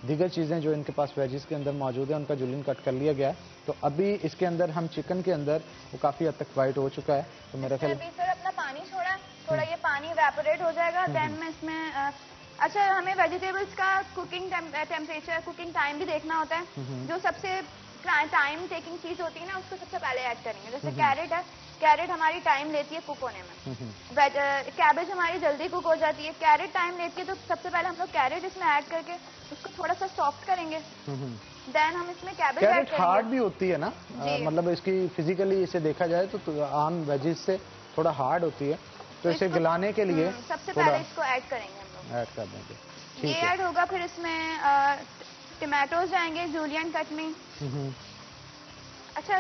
दीगर चीज़ें जो इनके पास वेजिस के अंदर मौजूद है उनका जूलियन कट कर लिया गया है। तो अभी इसके अंदर हम चिकन के अंदर वो काफ़ी हद तक वाइट हो चुका है। तो मेरा ख्याल अभी सर अपना पानी छोड़ा, थोड़ा ये पानी इवेपोरेट हो जाएगा, देन मैं इसमें अच्छा, हमें वेजिटेबल्स का कुकिंग टेम्परेचर, कुकिंग टाइम भी देखना होता है। जो सबसे टाइम टेकिंग चीज होती है ना, उसको सबसे पहले ऐड करेंगे। जैसे कैरेट है, कैरेट हमारी टाइम लेती है कुक होने में। कैबेज हमारी जल्दी कुक हो जाती है, कैरेट टाइम लेती है। तो सबसे पहले हम लोग कैरेट इसमें ऐड करके उसको थोड़ा सा सॉफ्ट करेंगे, देन हम इसमें कैबेज ऐड कैरेट हार्ड करेंगे। भी होती है ना, मतलब इसकी फिजिकली इसे देखा जाए तो आम वेजिस से थोड़ा हार्ड होती है, तो इसे गलाने के लिए सबसे पहले इसको ऐड करेंगे हम लोग, ऐड कर देंगे। ये ठीक है। ऐड होगा। फिर इसमें टमाटोज जाएंगे जूलियन कट में। अच्छा,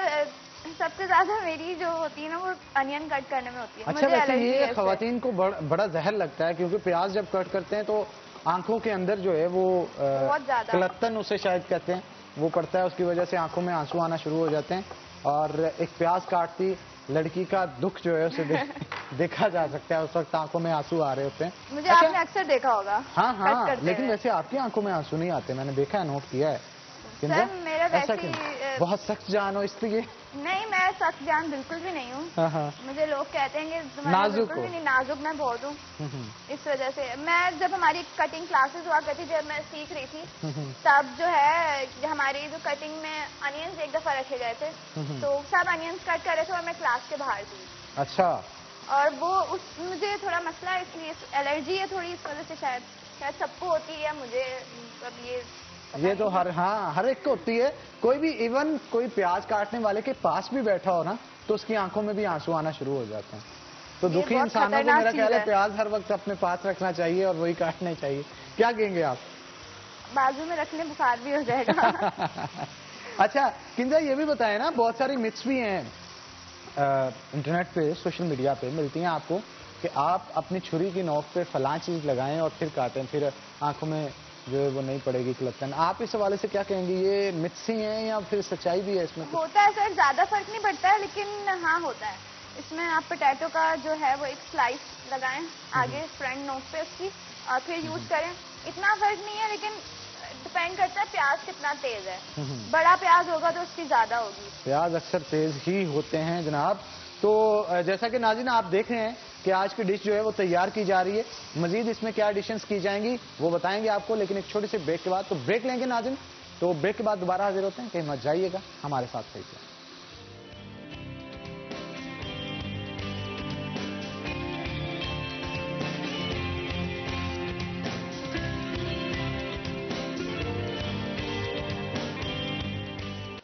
सबसे ज्यादा मेरी जो होती है ना वो अनियन कट करने में होती है। अच्छा, मुझे वैसे एलर्जी है ये इससे। खवातीन को बड़ा जहर लगता है, क्योंकि प्याज जब कट करते हैं तो आंखों के अंदर जो है वो बहुत ज्यादा क्लत्तन उसे शायद कहते हैं, वो पड़ता है, उसकी वजह से आंखों में आंसू आना शुरू हो जाते हैं। और एक प्याज काटती लड़की का दुख जो है उसे देखा जा सकता है, उस वक्त आंखों में आंसू आ रहे होते हैं। मुझे आपने अक्सर देखा होगा। हाँ कट हाँ, करते लेकिन हुए। वैसे आपकी आंखों में आंसू नहीं आते, मैंने देखा है, नोट किया है। किंजा, सर मेरा ऐसा वैसे क्यों? बहुत सख्त जान हो इसलिए? नहीं, मैं सख्त जान बिल्कुल भी नहीं हूँ। हाँ हाँ। मुझे लोग कहते हैं कि तुम्हारा नाजुक बिल्कुल हो। भी नहीं, नाजुक मैं बहुत हूँ। इस वजह से मैं, जब हमारी कटिंग क्लासेस हुआ करती, जब मैं सीख रही थी, तब जो है हमारी जो कटिंग में अनियंस एक दफा रखे गए थे, तो सब अनियंस कट कर रहे थे और मैं क्लास के बाहर थी। अच्छा। और वो मुझे थोड़ा मसला है, इसलिए एलर्जी है थोड़ी, इस वजह से शायद सबको होती है, मुझे अब ये तो हर एक को होती है। कोई भी, इवन कोई प्याज काटने वाले के पास भी बैठा हो ना, तो उसकी आंखों में भी आंसू आना शुरू हो जाते हैं। तो दुखी बहुत इंसानों को खतरनाक मेरा ख्याल है चीज़ है। प्याज हर वक्त अपने पास रखना चाहिए और वही काटने चाहिए। क्या कहेंगे आप? बाजू में रखने बुखार भी हो जाएगा। अच्छा किंजा, ये भी बताएं ना, बहुत सारी मिथ्स भी हैं इंटरनेट पे, सोशल मीडिया पे मिलती हैं आपको, कि आप अपनी छुरी की नोक पे फलां चीज लगाएं और फिर काटें, फिर आंखों में जो है वो नहीं पड़ेगी क्लत्तन। आप इस हवाले से क्या कहेंगे? ये मिथ्स ही हैं या फिर सच्चाई भी है इसमें? होता है सर, ज्यादा फर्क नहीं पड़ता है, लेकिन हाँ होता है। इसमें आप पोटैटो का जो है वो एक स्लाइस लगाएं आगे फ्रंट नोक पे उसकी, और फिर यूज करें। इतना फर्क नहीं है, लेकिन डिपेंड करता है प्याज कितना तेज है। बड़ा प्याज होगा तो उसकी ज्यादा होगी। प्याज अक्सर तेज ही होते हैं जनाब। तो जैसा कि नाज़रीन आप देख रहे हैं कि आज की डिश जो है वो तैयार की जा रही है। मजीद इसमें क्या एडिशंस की जाएंगी वो बताएंगे आपको, लेकिन एक छोटे से ब्रेक के बाद। तो ब्रेक लेंगे नाज़रीन, तो ब्रेक के बाद दोबारा हाजिर होते हैं। कहीं मत जाइएगा, हमारे साथ रहिए।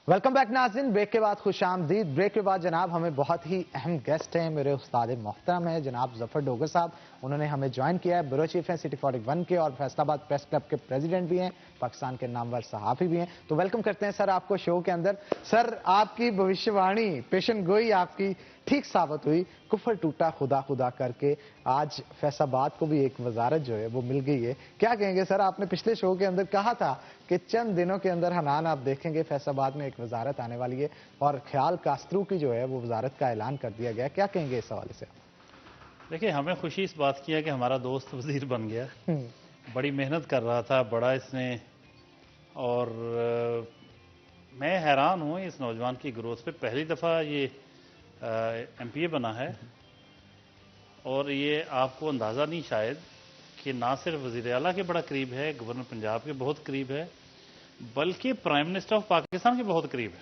वेलकम बैक नाज़रीन। ब्रेक के बाद खुश आमदीद। ब्रेक के बाद जनाब हमें बहुत ही अहम गेस्ट हैं, मेरे उस्ताद मोहतरम हैं जनाब जफर डोगर साहब। उन्होंने हमें ज्वाइन किया है, ब्यूरो चीफ हैं सिटी 41 के और फैसलाबाद प्रेस क्लब के प्रेसिडेंट भी हैं, पाकिस्तान के नामवर सहाफ़ी भी हैं। तो वेलकम करते हैं सर आपको शो के अंदर। सर, आपकी भविष्यवाणी पेशन गोई आपकी ठीक साबित हुई। कुफर टूटा खुदा खुदा करके आज फैसलाबाद को भी एक वजारत जो है वो मिल गई है। क्या कहेंगे सर, आपने पिछले शो के अंदर कहा था कि चंद दिनों के अंदर हनान आप देखेंगे फैसलाबाद में एक वजारत आने वाली है और ख्याल कास्त्रू की जो है वो वजारत का ऐलान कर दिया गया। क्या कहेंगे इस हवाले से? देखिए, हमें खुशी इस बात की है कि हमारा दोस्त वजीर बन गया। बड़ी मेहनत कर रहा था, बड़ा इसने, और मैं हैरान हूँ इस नौजवान की ग्रोथ पे। पहली दफ़ा ये MPA बना है और ये आपको अंदाज़ा नहीं शायद कि ना सिर्फ वज़ीर आला के बड़ा करीब है, गवर्नर पंजाब के बहुत करीब है, बल्कि प्राइम मिनिस्टर ऑफ पाकिस्तान के बहुत करीब है।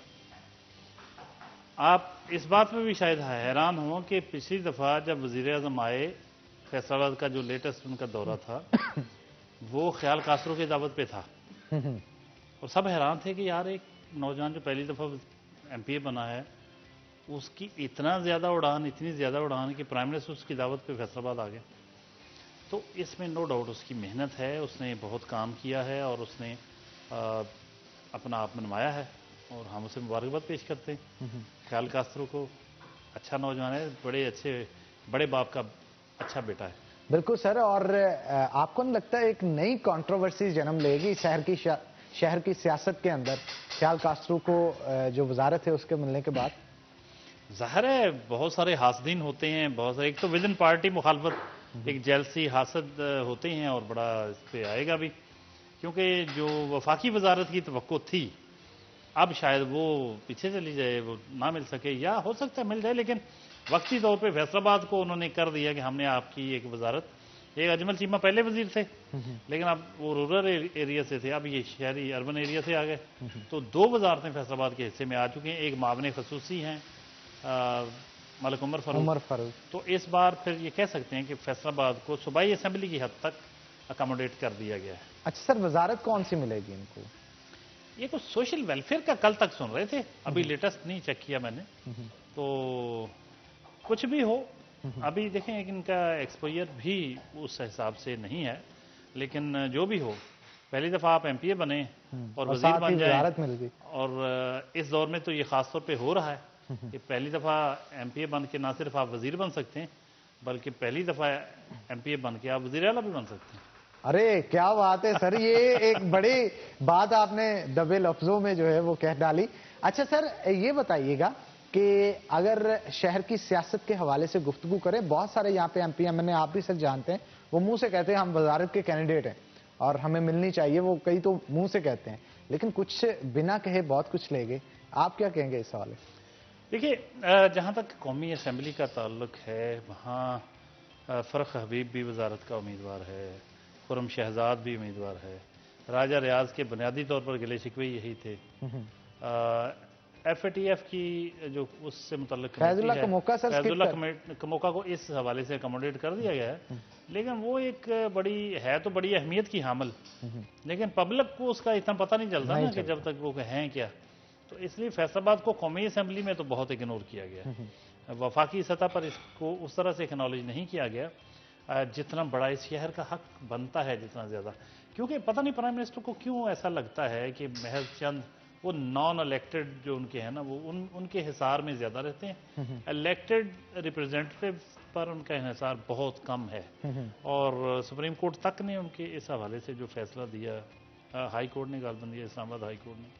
आप इस बात में भी शायद हैरान हो कि पिछली दफ़ा जब वज़ीर आज़म आए, फैसलाबाद का जो लेटेस्ट उनका दौरा था वो ख्याल कासरों की दावत पे था और सब हैरान थे कि यार एक नौजवान जो पहली दफ़ा MPA बना है उसकी इतना ज़्यादा उड़ान, इतनी ज़्यादा उड़ान कि प्राइम मिनिस्टर उसकी दावत पे फैसलाबाद आ गया। तो इसमें नो डाउट उसकी मेहनत है, उसने बहुत काम किया है और उसने अपना आप मनवाया है और हम उसे मुबारकबाद पेश करते हैं। ख्याल कास्त्रो को अच्छा नौजवान है, बड़े अच्छे, बड़े बाप का अच्छा बेटा है। बिल्कुल सर। और आपको नहीं लगता एक नई कंट्रोवर्सी जन्म लेगी शहर की सियासत के अंदर ख्याल कास्त्रो को जो वजारत है उसके मिलने के बाद? ज़ाहिर है बहुत सारे हासदीन होते हैं, बहुत सारे, एक तो विद इन पार्टी मुखालफत, एक जेलसी हासद होते हैं और बड़ा इस पर आएगा भी, क्योंकि जो वफाकी वजारत की तवक्को थी अब शायद वो पीछे चली जाए, वो ना मिल सके, या हो सकता है मिल जाए, लेकिन वक्ती तौर पे फैसलाबाद को उन्होंने कर दिया कि हमने आपकी एक वजारत। एक अजमल चीमा पहले वजीर थे लेकिन अब वो रूरल एरिया से थे, अब ये शहरी अर्बन एरिया से आ गए, तो 2 वजारतें फैसलाबाद के हिस्से में आ चुकी हैं। एक मामले खसूसी हैं मलिक उमर फारूक। तो इस बार फिर ये कह सकते हैं कि फैसलाबाद को सूबाई असेंबली की हद तक अकोमोडेट कर दिया गया है। अच्छा सर, वजारत कौन सी मिलेगी इनको? ये कुछ सोशल वेलफेयर का कल तक सुन रहे थे, अभी लेटेस्ट नहीं चेक किया मैंने, तो कुछ भी हो अभी देखें, इनका एक्सपोजर भी उस हिसाब से नहीं है, लेकिन जो भी हो, पहली दफ़ा आप MPA बने और वजीर बन जाए, और इस दौर में तो ये खास तौर पे हो रहा है कि पहली दफ़ा MPA बन के ना सिर्फ आप वजीर बन सकते हैं, बल्कि पहली दफ़ा MPA बन के आप वजीर आला भी बन सकते हैं। अरे क्या बात है सर, ये एक बड़ी बात आपने दबे लफ्जों में जो है वो कह डाली। अच्छा सर, ये बताइएगा कि अगर शहर की सियासत के हवाले से गुफ्तगू करें, बहुत सारे यहाँ पे MPA MNA आप भी सर जानते हैं, वो मुंह से कहते हैं हम वजारत के कैंडिडेट हैं और हमें मिलनी चाहिए, वो कई तो मुंह से कहते हैं, लेकिन कुछ बिना कहे बहुत कुछ ले गए। आप क्या कहेंगे इस हवाले? देखिए, जहाँ तक कौमी असम्बली का ताल्लुक है, वहाँ फ़र्ख हबीब भी वजारत का उम्मीदवार है, खुरम शहजाद भी उम्मीदवार है, राजा रियाज के बुनियादी तौर पर गिले शिकवे यही थे। FATF की जो उससे मुतल्लिक फैजुल्ला कमोका को इस हवाले से अकोमोडेट कर दिया गया है, लेकिन वो एक बड़ी अहमियत की हामिल, लेकिन पब्लिक को उसका इतना पता नहीं चलता ना कि जब तक वो हैं क्या, तो इसलिए फैसलाबाद को कौमी असम्बली में तो बहुत इग्नोर किया गया। वफाकी सतह पर इसको उस तरह से एक्नॉलेज नहीं किया गया जितना बड़ा इस शहर का हक बनता है, जितना ज़्यादा, क्योंकि पता नहीं प्राइम मिनिस्टर को क्यों ऐसा लगता है कि महज चंद वो नॉन इलेक्टेड जो उनके हैं ना, वो उनके हिसार में ज़्यादा रहते हैं। इलेक्टेड रिप्रेजेंटेटिव पर उनका इन्हिसार बहुत कम है, और सुप्रीम कोर्ट तक ने उनके इस हवाले से जो फैसला दिया, हाई कोर्ट ने गालबन दिया, इस्लामाबाद हाई कोर्ट ने,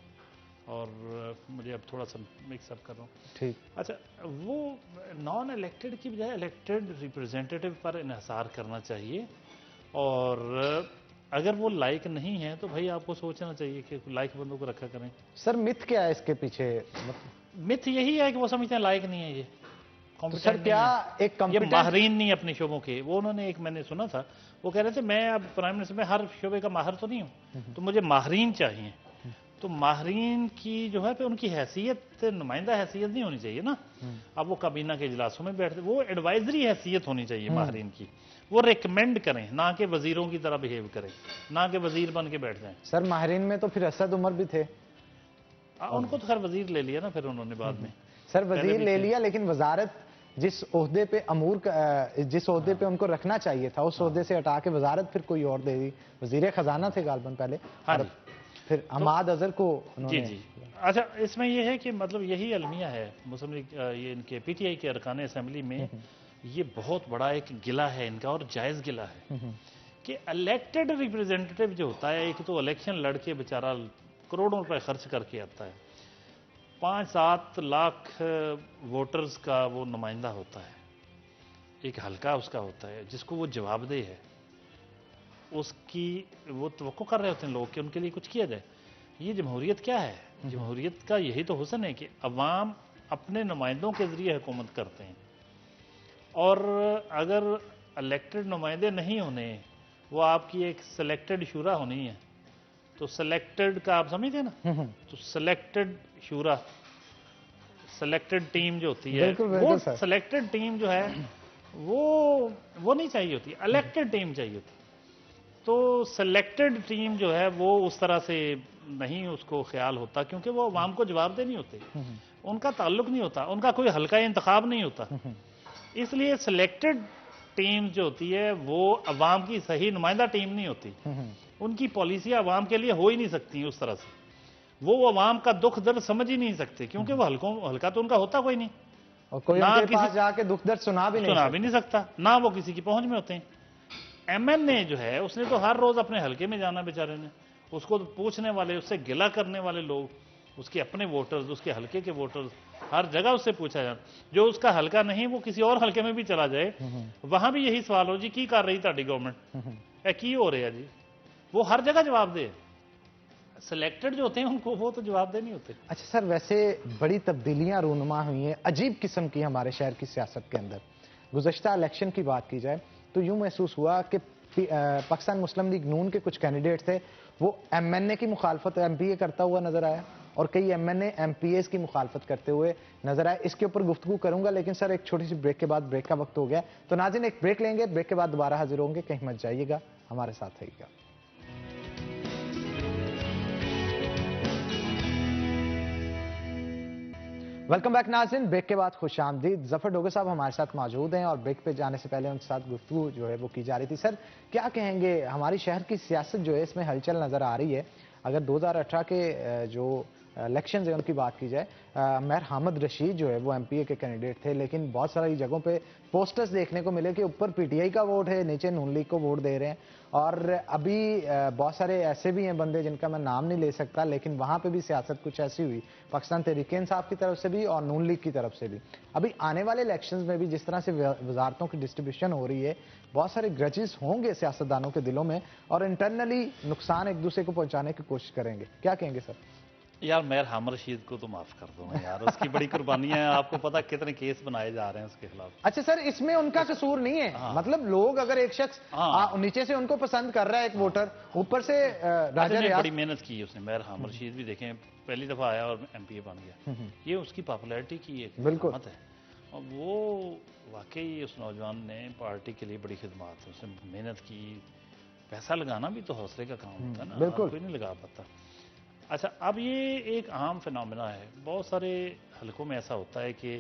और मुझे अब थोड़ा सा मिक्सअप कर रहा हूँ, ठीक। अच्छा, वो नॉन इलेक्टेड की बजाय इलेक्टेड रिप्रेजेंटेटिव पर इन्हिसार करना चाहिए, और अगर वो लायक नहीं है तो भाई आपको सोचना चाहिए कि लायक बंदों को रखा करें। सर मिथ क्या है इसके पीछे? मिथ यही है कि वो समझते हैं लायक नहीं है ये, तो सर क्या एक ये माहरीन नहीं अपने शोबों के। वो उन्होंने एक मैंने सुना था, वो कह रहे थे मैं अब प्राइम मिनिस्टर में हर शोबे का माहिर तो नहीं हूँ, तो मुझे माहरीन चाहिए। तो माहरीन की जो है उनकी हैसियत नुमाइंदा हैसियत नहीं होनी चाहिए ना। अब वो काबीना के इजलासों में बैठते, वो एडवाइजरी हैसियत होनी चाहिए माहरीन की, वो रिकमेंड करें, ना कि वजीरों की तरह बिहेव करें, ना कि वजीर बन के बैठ जाएं। सर माहरीन में तो फिर असद उमर भी थे। उनको तो खैर वजीर ले लिया ना फिर उन्होंने बाद में। सर पहले वजीर भी ले थे। लिया, लेकिन वजारत जिस ओहदे पे जिस ओहदे पे उनको रखना चाहिए था उस ओहदे से हटा के वजारत फिर कोई और दे दी। वजीर खजाना थे गालबन पहले, हाँ और जी। फिर हमाद अजहर को जी उन्होंने। जी। अच्छा, इसमें यह है कि मतलब यही अलमिया है मुस्लिम लीग, ये इनके पीटीआई के अरकान असेंबली में ये बहुत बड़ा एक गिला है इनका, और जायज़ गिला है कि इलेक्टेड रिप्रेजेंटेटिव जो होता है, एक तो इलेक्शन लड़के बेचारा करोड़ों रुपए खर्च करके आता है, 5-7 लाख वोटर्स का वो नुमाइंदा होता है, एक हल्का उसका होता है जिसको वो जवाबदेह है, उसकी वो तवक्को कर रहे होते हैं लोग कि उनके लिए कुछ किया जाए। ये जमहूरियत क्या है? जमहूरियत का यही तो हुस्न है कि अवाम अपने नुमाइंदों के ज़रिए हुकूमत करते हैं, और अगर इलेक्टेड नुमाइंदे नहीं होने, वो आपकी एक सिलेक्टेड शूरा होनी है, तो सिलेक्टेड का आप समझते हैं ना, तो सिलेक्टेड शूरा, सिलेक्टेड टीम जो होती है, बिल्कुल, वो बिल्कुल सर। सिलेक्टेड टीम जो है वो नहीं चाहिए होती, इलेक्टेड टीम चाहिए होती। तो सिलेक्टेड टीम जो है वो उस तरह से नहीं उसको ख्याल होता, क्योंकि वो अवाम को जवाबदेह नहीं होते, उनका ताल्लुक नहीं होता, उनका कोई हल्का इंतखाब नहीं होता। इसलिए सिलेक्टेड टीम जो होती है वो अवाम की सही नुमाइंदा टीम नहीं होती, उनकी पॉलिसियां अवाम के लिए हो ही नहीं सकती उस तरह से, वो अवाम का दुख दर्द समझ ही नहीं सकते, क्योंकि वो हल्का तो उनका होता कोई नहीं, और कोई ना उनके किसी- पास जाके दुख दर्द सुना भी नहीं सकता, ना वो किसी की पहुंच में होते हैं। एमएनए जो है उसने तो हर रोज अपने हल्के में जाना, बेचारे ने, उसको तो पूछने वाले, उससे गिला करने वाले लोग, उसके अपने वोटर्स, उसके हल्के के वोटर्स, हर जगह उससे पूछा जाए। जो उसका हल्का नहीं वो किसी और हल्के में भी चला जाए, वहां भी यही सवाल हो जी की कर रही ताड़ी गवर्नमेंट, की हो रही है जी, वो हर जगह जवाब दे। सिलेक्टेड जो होते हैं उनको वो तो जवाबदेह नहीं होते। अच्छा सर, वैसे बड़ी तब्दीलियां रूनुमा हुई हैं अजीब किस्म की हमारे शहर की सियासत के अंदर। गुज़श्ता इलेक्शन की बात की जाए तो यूं महसूस हुआ कि पाकिस्तान मुस्लिम लीग नून के कुछ कैंडिडेट थे, वो एमएनए की मुखालफत एमपीए करता हुआ नजर आया, और कई एमएनए एमपीएस की मुखालफत करते हुए नजर आए। इसके ऊपर गुफ्तगू करूंगा, लेकिन सर एक छोटी सी ब्रेक के बाद, ब्रेक का वक्त हो गया, तो नाज़रीन एक ब्रेक लेंगे, ब्रेक के बाद दोबारा हाजिर होंगे, कहीं मत जाइएगा, हमारे साथ रहिएगा। वेलकम बैक नाज़रीन, ब्रेक के बाद खुश आमदीद। जफर डोगर साहब हमारे साथ मौजूद हैं, और ब्रेक पे जाने से पहले उनके साथ गुफ्तगू जो है वो की जा रही थी। सर क्या कहेंगे, हमारी शहर की सियासत जो है इसमें हलचल नज़र आ रही है। अगर 2018 के जो इलेक्शन है उनकी बात की जाए, मेयर हामिद रशीद जो है वो एमपीए के कैंडिडेट थे, लेकिन बहुत सारी जगहों पे पोस्टर्स देखने को मिले कि ऊपर पीटीआई का वोट है, नीचे नून लीग को वोट दे रहे हैं। और अभी बहुत सारे ऐसे भी हैं बंदे जिनका मैं नाम नहीं ले सकता, लेकिन वहां पे भी सियासत कुछ ऐसी हुई, पाकिस्तान तहरीक इंसाफ की तरफ से भी और नून लीग की तरफ से भी। अभी आने वाले इलेक्शंस में भी जिस तरह से वजारतों की डिस्ट्रीब्यूशन हो रही है, बहुत सारे ग्रजेस होंगे सियासतदानों के दिलों में, और इंटरनली नुकसान एक दूसरे को पहुंचाने की कोशिश करेंगे। क्या कहेंगे सर? यार मेयर हामिद रशीद को तो माफ कर दो यार, उसकी बड़ी कुर्बानियां हैं, आपको पता कितने केस बनाए जा रहे हैं उसके खिलाफ। अच्छा सर, इसमें उनका कसूर नहीं है। हाँ। मतलब लोग अगर एक शख्स नीचे से उनको पसंद कर रहा है, एक वोटर, ऊपर से राजा उसने रियाज, बड़ी मेहनत की उसने। मेयर हामिद रशीद भी देखें, पहली दफा आया और एमपीए बन गया, ये उसकी पॉपुलैरिटी की एक बिल्कुल बात है, और वो वाकई उस नौजवान ने पार्टी के लिए बड़ी खिदमत, उसने मेहनत की। पैसा लगाना भी तो हौसले का काम होता है ना, बिल्कुल। कोई नहीं लगा पाता। अच्छा, अब ये एक आम फिनोमेना है, बहुत सारे हलकों में ऐसा होता है कि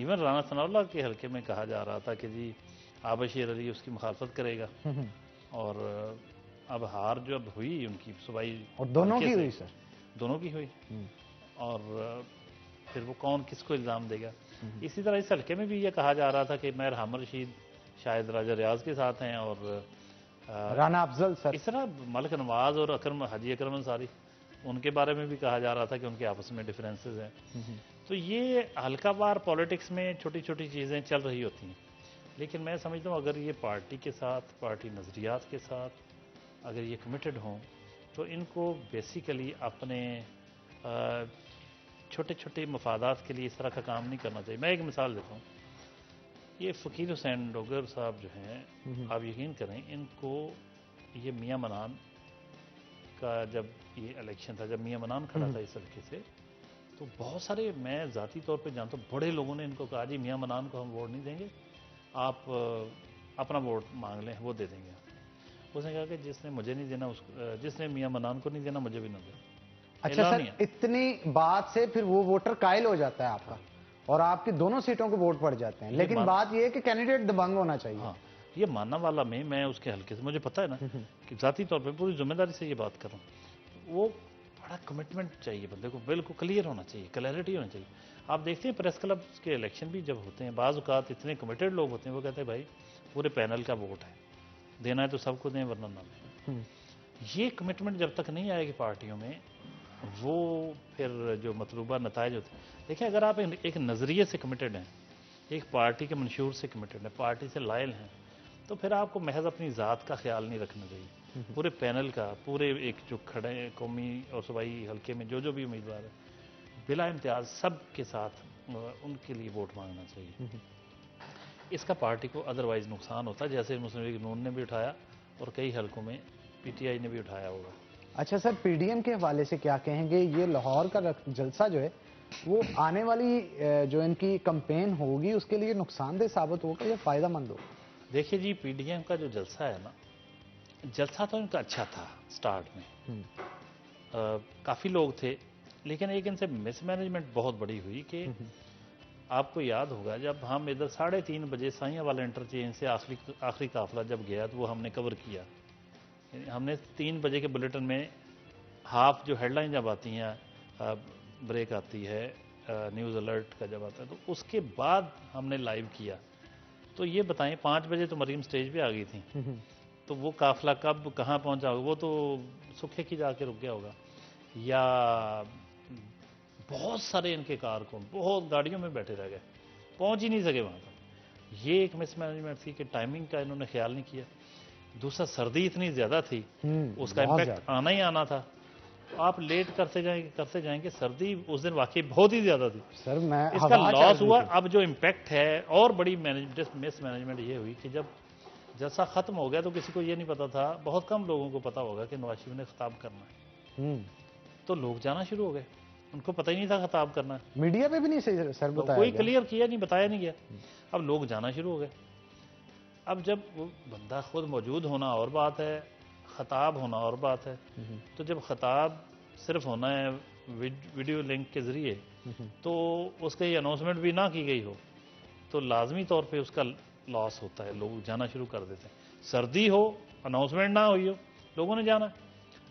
इवन राना सनाउल्लाह के हलके में कहा जा रहा था कि जी आबशीर अली उसकी मुखालफत करेगा, और अब हार जो अब हुई उनकी सुबाई, और दोनों की हल्के से, हुई सर, दोनों की हुई, और फिर वो कौन किसको इल्ज़ाम देगा। इसी तरह इस हल्के में भी ये कहा जा रहा था कि मेयर हामिद रशीद शायद राजा रियाज के साथ हैं, और राना अफजल सर, इस तरह मलिक नवाज और हाजी अकरम अंसारी, उनके बारे में भी कहा जा रहा था कि उनके आपस में डिफरेंसेस हैं। तो ये हल्कावार पॉलिटिक्स में छोटी छोटी चीज़ें चल रही होती हैं, लेकिन मैं समझता हूँ अगर ये पार्टी के साथ, पार्टी नज़रियात के साथ अगर ये कमिटेड हों, तो इनको बेसिकली अपने छोटे छोटे मफादात के लिए इस तरह का काम नहीं करना चाहिए। मैं एक मिसाल देता हूँ, ये फ़कीर हुसैन डोगर साहब जो हैं, आप यकीन करें, इनको ये मियां मनान का जब ये इलेक्शन था, जब मियां मनान खड़ा था इस हल्के से, तो बहुत सारे, मैं ज़ाती तौर पे जानता हूँ, बड़े लोगों ने इनको कहा जी मियां मनान को हम वोट नहीं देंगे, आप अपना वोट मांग लें, वो दे देंगे। उसने कहा कि जिसने मुझे नहीं देना, जिसने मियां मनान को नहीं देना मुझे भी ना दे। अच्छा ऐलान सर, नहीं है। इतनी बात से फिर वो वोटर कायल हो जाता है आपका और आपकी दोनों सीटों को वोट पड़ जाते हैं, लेकिन बात ये है कि कैंडिडेट दबंग होना चाहिए। हाँ, ये मानना वाला में मैं उसके हल्के से, मुझे पता है ना कि जाती तौर पे पूरी जिम्मेदारी से ये बात कर रहा हूँ, वो बड़ा कमिटमेंट चाहिए बंदे को, बिल्कुल क्लियर होना चाहिए, क्लैरिटी होनी चाहिए। आप देखते हैं प्रेस क्लब के इलेक्शन भी जब होते हैं, बाज़ औक़ात इतने कमिटेड लोग होते हैं, वो कहते हैं भाई पूरे पैनल का वोट है, देना है तो सबको दें वरना ना दें। ये कमिटमेंट जब तक नहीं आएगी पार्टियों में, वो फिर जो मतलूबा नताइज होते हैं। देखिए, अगर आप एक नज़रिए से कमिटेड हैं, एक पार्टी के मंशूर से कमिटेड हैं, पार्टी से लायल हैं, तो फिर आपको महज अपनी ज़ात का ख्याल नहीं रखना चाहिए, पूरे पैनल का, पूरे एक जो खड़े कौमी और सूबाई हल्के में जो भी उम्मीदवार है, बिला इम्तियाज सब के साथ उनके लिए वोट मांगना चाहिए। इसका पार्टी को अदरवाइज नुकसान होता है, जैसे मुस्लिम लीग नून ने भी उठाया और कई हल्कों में पीटीआई ने भी उठाया होगा। अच्छा सर, पीडीएम के हवाले से क्या कहेंगे? ये लाहौर का जलसा जो है वो आने वाली जो इनकी कैंपेन होगी उसके लिए नुकसानदेह साबित होगा या फायदेमंद होगा? देखिए जी, पीडीएम का जो जलसा है ना, जलसा तो इनका अच्छा था स्टार्ट में, काफ़ी लोग थे, लेकिन एक इनसे मिसमैनेजमेंट बहुत बड़ी हुई कि आपको याद होगा जब हम इधर 3:30 बजे साइयां वाला इंटरचेंज से आखिरी काफिला जब गया तो वो हमने कवर किया। हमने 3 बजे के बुलेटिन में हाफ जो हेडलाइन जब आती हैं, ब्रेक आती है, न्यूज़ अलर्ट का जब आता है, तो उसके बाद हमने लाइव किया। तो ये बताएं 5 बजे तो मरीम स्टेज पे आ गई थी, तो वो काफिला कब कहाँ पहुंचा होगा? वो तो सुखे की जाके रुक गया होगा, या बहुत सारे इनके कारकुन बहुत गाड़ियों में बैठे रह गए, पहुंच ही नहीं सके वहाँ तक। ये एक मिसमैनेजमेंट थी कि टाइमिंग का इन्होंने ख्याल नहीं किया। दूसरा, सर्दी इतनी ज़्यादा थी, उसका इम्पैक्ट आना ही आना था। आप लेट करते जाएंगे, सर्दी उस दिन वाकई बहुत ही ज़्यादा थी सर, मैं इसका लॉस हुआ। अब जो इम्पैक्ट है और बड़ी मिसमैनेजमेंट ये हुई कि जब जलसा ख़त्म हो गया तो किसी को ये नहीं पता था, बहुत कम लोगों को पता होगा कि नवाज शरीफ ने खिताब करना है, तो लोग जाना शुरू हो गए, उनको पता ही नहीं था खिताब करना है। मीडिया पे भी नहीं सही सर बताया, कोई क्लियर किया नहीं, बताया नहीं गया। अब लोग जाना शुरू हो गए। अब जब वो बंदा खुद मौजूद होना और बात है, खिताब होना और बात है, तो जब खिताब सिर्फ होना है वीडियो लिंक के ज़रिए, तो उसका ये अनाउंसमेंट भी ना की गई हो तो लाजमी तौर पे उसका लॉस होता है, लोग जाना शुरू कर देते हैं। सर्दी हो, अनाउंसमेंट ना हुई हो, लोगों ने जाना।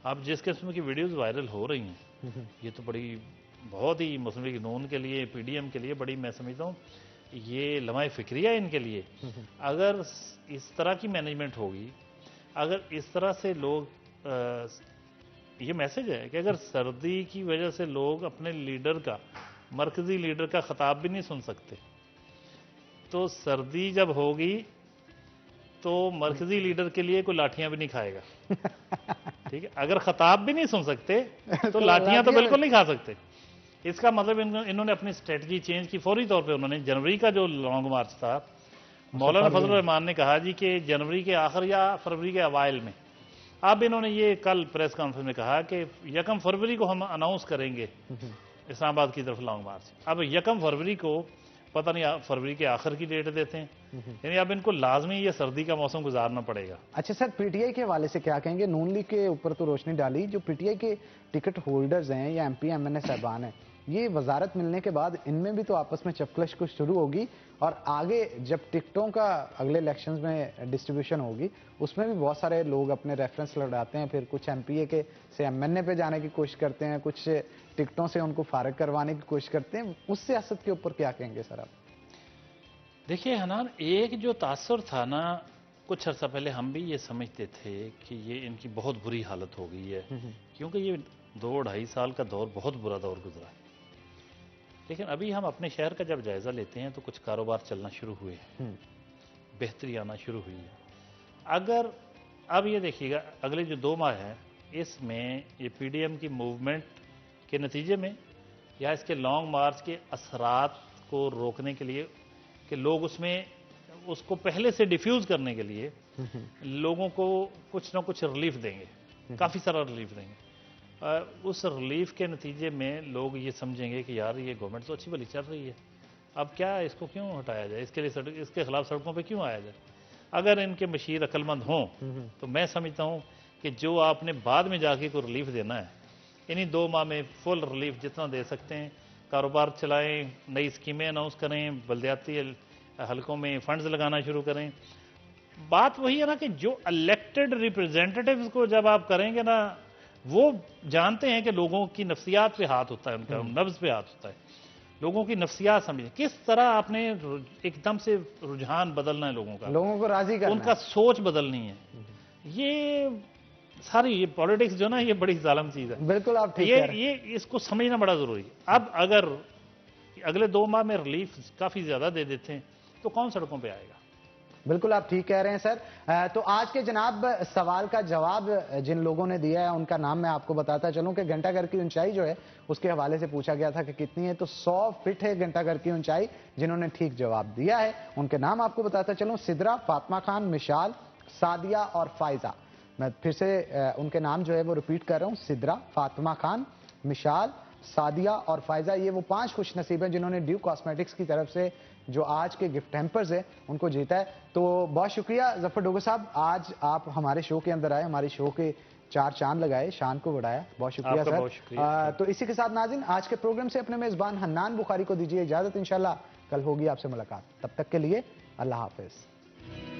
अब जिस किस्म की वीडियोज़ वायरल हो रही हैं, ये तो बड़ी बहुत ही मुस्लिम लीग नून के लिए, पीडीएम के लिए बड़ी, मैं समझता हूँ ये लम्हा फिक्रिया है इनके लिए। अगर इस तरह की मैनेजमेंट होगी, अगर इस तरह से लोग, ये मैसेज है कि अगर सर्दी की वजह से लोग अपने लीडर का, मरकजी लीडर का खिताब भी नहीं सुन सकते, तो सर्दी जब होगी तो मरकजी लीडर के लिए कोई लाठियां भी नहीं खाएगा। ठीक है, अगर खिताब भी नहीं सुन सकते तो लाठियां तो बिल्कुल नहीं खा सकते। इसका मतलब इन्होंने अपनी स्ट्रेटजी चेंज की फौरी तौर पे। उन्होंने जनवरी का जो लॉन्ग मार्च था, मौलाना फजल रहमान ने कहा जी कि जनवरी के आखिर या फरवरी के अवाइल में, अब इन्होंने ये कल प्रेस कॉन्फ्रेंस में कहा कि 1 फरवरी को हम अनाउंस करेंगे इस्लामाबाद की तरफ लॉन्ग मार्च। अब 1 फरवरी को पता नहीं फरवरी के आखिर की डेट देते हैं, यानी अब इनको लाजमी ये सर्दी का मौसम गुजारना पड़ेगा। अच्छा सर, पीटीआई के हवाले से क्या कहेंगे? नून लीग के ऊपर तो रोशनी डाली, जो पीटीआई के टिकट होल्डर्स हैं या एमपी एमएनए साहबान हैं, ये वजारत मिलने के बाद इनमें भी तो आपस में चपकलश कुछ शुरू होगी, और आगे जब टिकटों का अगले इलेक्शंस में डिस्ट्रीब्यूशन होगी उसमें भी बहुत सारे लोग अपने रेफरेंस लड़ाते हैं, फिर कुछ एमपीए के से एमएनए पे जाने की कोशिश करते हैं, कुछ टिकटों से उनको फारिग करवाने की कोशिश करते हैं। उस सियासत के ऊपर क्या कहेंगे सर आप? देखिए हनान, एक जो तासुर था ना, कुछ अर्सा पहले हम भी ये समझते थे कि ये इनकी बहुत बुरी हालत हो गई है, क्योंकि ये 2-2.5 साल का दौर बहुत बुरा दौर गुजरा। लेकिन अभी हम अपने शहर का जब जायज़ा लेते हैं तो कुछ कारोबार चलना शुरू हुए हैं, बेहतरी आना शुरू हुई है। अगर अब ये देखिएगा अगले जो 2 माह हैं, इसमें ये पीडीएम की मूवमेंट के नतीजे में या इसके लॉन्ग मार्च के असरात को रोकने के लिए कि लोग उसको पहले से डिफ्यूज़ करने के लिए लोगों को कुछ ना कुछ रिलीफ देंगे, काफ़ी सारा रिलीफ देंगे। उस रिलीफ के नतीजे में लोग ये समझेंगे कि यार ये गवर्नमेंट तो अच्छी भली चल रही है, अब क्या इसको क्यों हटाया जाए, इसके खिलाफ सड़कों पे क्यों आया जाए। अगर इनके मशीर अक्लमंद हों तो मैं समझता हूँ कि जो आपने बाद में जाके कोई रिलीफ देना है इन्हीं 2 माह में फुल रिलीफ जितना दे सकते हैं, कारोबार चलाएं, नई स्कीमें अनाउंस करें, बल्दियाती हलकों में फंड्स लगाना शुरू करें। बात वही है ना कि जो इलेक्टेड रिप्रेजेंटेटिव्स को जब आप करेंगे ना, वो जानते हैं कि लोगों की नफ्सियात पे हाथ होता है, उनका नब्ज पे हाथ होता है, लोगों की नफ्सियात समझें किस तरह आपने एकदम से रुझान बदलना है लोगों का, लोगों को राजी करना उनका सोच बदलनी है। ये सारी ये पॉलिटिक्स जो ना, ये बड़ी जालिम चीज है। बिल्कुल आप ठीक कह रहे हैं। ये इसको समझना बड़ा जरूरी है। अब अगर अगले 2 माह में रिलीफ काफी ज्यादा दे देते हैं तो कौन सड़कों पे आएगा? बिल्कुल आप ठीक कह रहे हैं सर। तो आज के जनाब सवाल का जवाब जिन लोगों ने दिया है उनका नाम मैं आपको बताता चलूं कि घंटाघर की ऊंचाई जो है उसके हवाले से पूछा गया था कि कितनी है, तो 100 फीट है घंटाघर की ऊंचाई। जिन्होंने ठीक जवाब दिया है उनके नाम आपको बताता चलूं, सिद्रा, फातिमा खान, मिशाल, सादिया और फायजा। मैं फिर से उनके नाम जो है वो रिपीट कर रहा हूं, सिद्रा, फातिमा खान, मिशाल, सादिया और फायजा। ये वो 5 खुश नसीब हैं जिन्होंने ड्यू कॉस्मेटिक्स की तरफ से जो आज के गिफ्ट हैम्पर्स है उनको जीता है। तो बहुत शुक्रिया जफर डोगर साहब, आज आप हमारे शो के अंदर आए, हमारे शो के 4 चांद लगाए, शान को बढ़ाया। बहुत शुक्रिया आपका सर। बहुत शुक्रिया। तो इसी के साथ नाज़रीन आज के प्रोग्राम से अपने मेजबान हन्नान बुखारी को दीजिए इजाजत। इंशाल्लाह कल होगी आपसे मुलाकात, तब तक के लिए अल्लाह हाफिज।